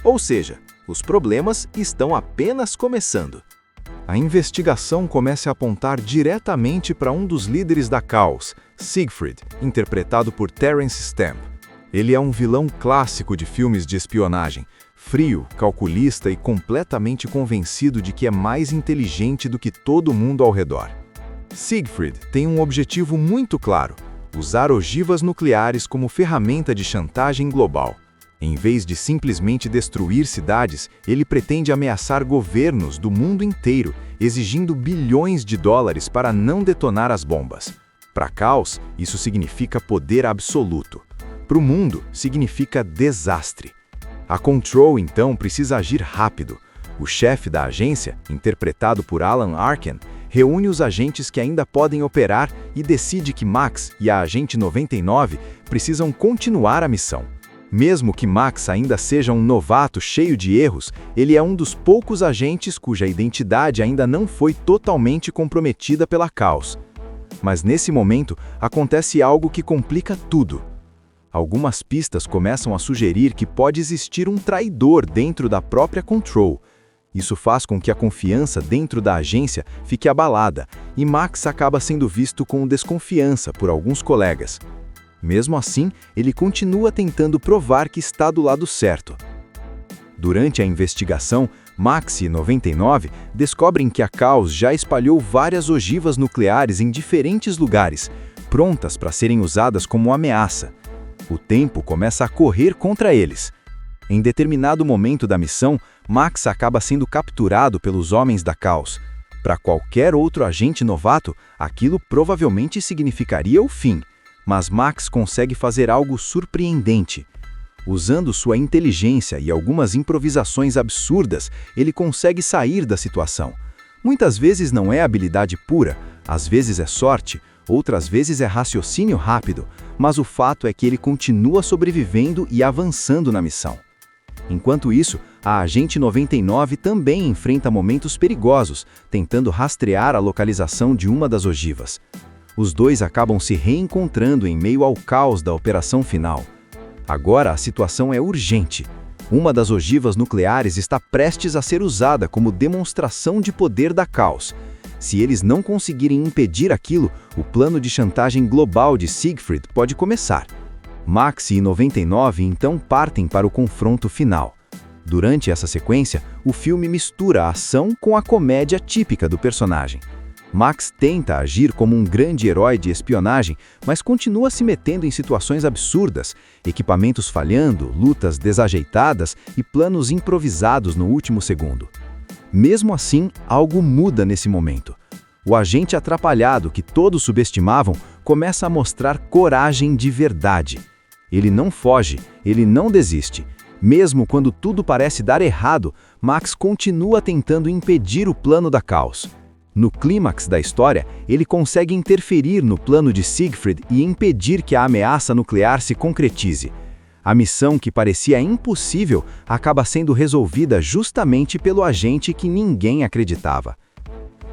Ou seja, os problemas estão apenas começando. A investigação começa a apontar diretamente para um dos líderes da Chaos, Siegfried, interpretado por Terence Stamp. Ele é um vilão clássico de filmes de espionagem, frio, calculista e completamente convencido de que é mais inteligente do que todo mundo ao redor. Siegfried tem um objetivo muito claro: usar ogivas nucleares como ferramenta de chantagem global. Em vez de simplesmente destruir cidades, ele pretende ameaçar governos do mundo inteiro, exigindo bilhões de dólares para não detonar as bombas. Para Chaos, isso significa poder absoluto. Para o mundo, significa desastre. A Control, então, precisa agir rápido. O chefe da agência, interpretado por Alan Arkin, reúne os agentes que ainda podem operar e decide que Max e a Agente 99 precisam continuar a missão. Mesmo que Max ainda seja um novato cheio de erros, ele é um dos poucos agentes cuja identidade ainda não foi totalmente comprometida pela Caos. Mas nesse momento, acontece algo que complica tudo. Algumas pistas começam a sugerir que pode existir um traidor dentro da própria Control. Isso faz com que a confiança dentro da agência fique abalada, e Max acaba sendo visto com desconfiança por alguns colegas. Mesmo assim, ele continua tentando provar que está do lado certo. Durante a investigação, Max e 99 descobrem que a Caos já espalhou várias ogivas nucleares em diferentes lugares, prontas para serem usadas como ameaça. O tempo começa a correr contra eles. Em determinado momento da missão, Max acaba sendo capturado pelos homens da Caos. Para qualquer outro agente novato, aquilo provavelmente significaria o fim. Mas Max consegue fazer algo surpreendente. Usando sua inteligência e algumas improvisações absurdas, ele consegue sair da situação. Muitas vezes não é habilidade pura, às vezes é sorte, outras vezes é raciocínio rápido, mas o fato é que ele continua sobrevivendo e avançando na missão. Enquanto isso, a Agente 99 também enfrenta momentos perigosos, tentando rastrear a localização de uma das ogivas. Os dois acabam se reencontrando em meio ao caos da operação final. Agora a situação é urgente. Uma das ogivas nucleares está prestes a ser usada como demonstração de poder da Caos. Se eles não conseguirem impedir aquilo, o plano de chantagem global de Siegfried pode começar. Max e 99 então partem para o confronto final. Durante essa sequência, o filme mistura a ação com a comédia típica do personagem. Max tenta agir como um grande herói de espionagem, mas continua se metendo em situações absurdas, equipamentos falhando, lutas desajeitadas e planos improvisados no último segundo. Mesmo assim, algo muda nesse momento. O agente atrapalhado que todos subestimavam começa a mostrar coragem de verdade. Ele não foge, ele não desiste. Mesmo quando tudo parece dar errado, Max continua tentando impedir o plano da Caos. No clímax da história, ele consegue interferir no plano de Siegfried e impedir que a ameaça nuclear se concretize. A missão que parecia impossível acaba sendo resolvida justamente pelo agente que ninguém acreditava.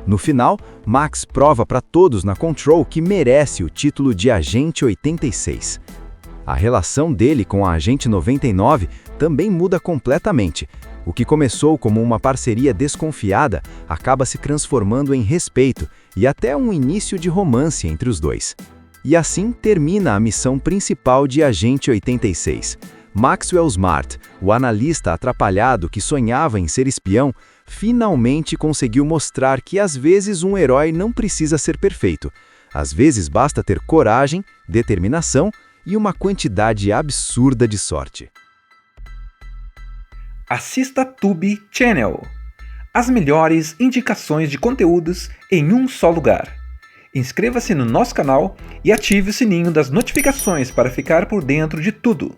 No final, Max prova para todos na Control que merece o título de Agente 86. A relação dele com a Agente 99 também muda completamente. O que começou como uma parceria desconfiada acaba se transformando em respeito e até um início de romance entre os dois. E assim termina a missão principal de Agente 86. Maxwell Smart, o analista atrapalhado que sonhava em ser espião, finalmente conseguiu mostrar que às vezes um herói não precisa ser perfeito. Às vezes basta ter coragem, determinação e uma quantidade absurda de sorte. Assista Tube Channel. As melhores indicações de conteúdos em um só lugar. Inscreva-se no nosso canal e ative o sininho das notificações para ficar por dentro de tudo.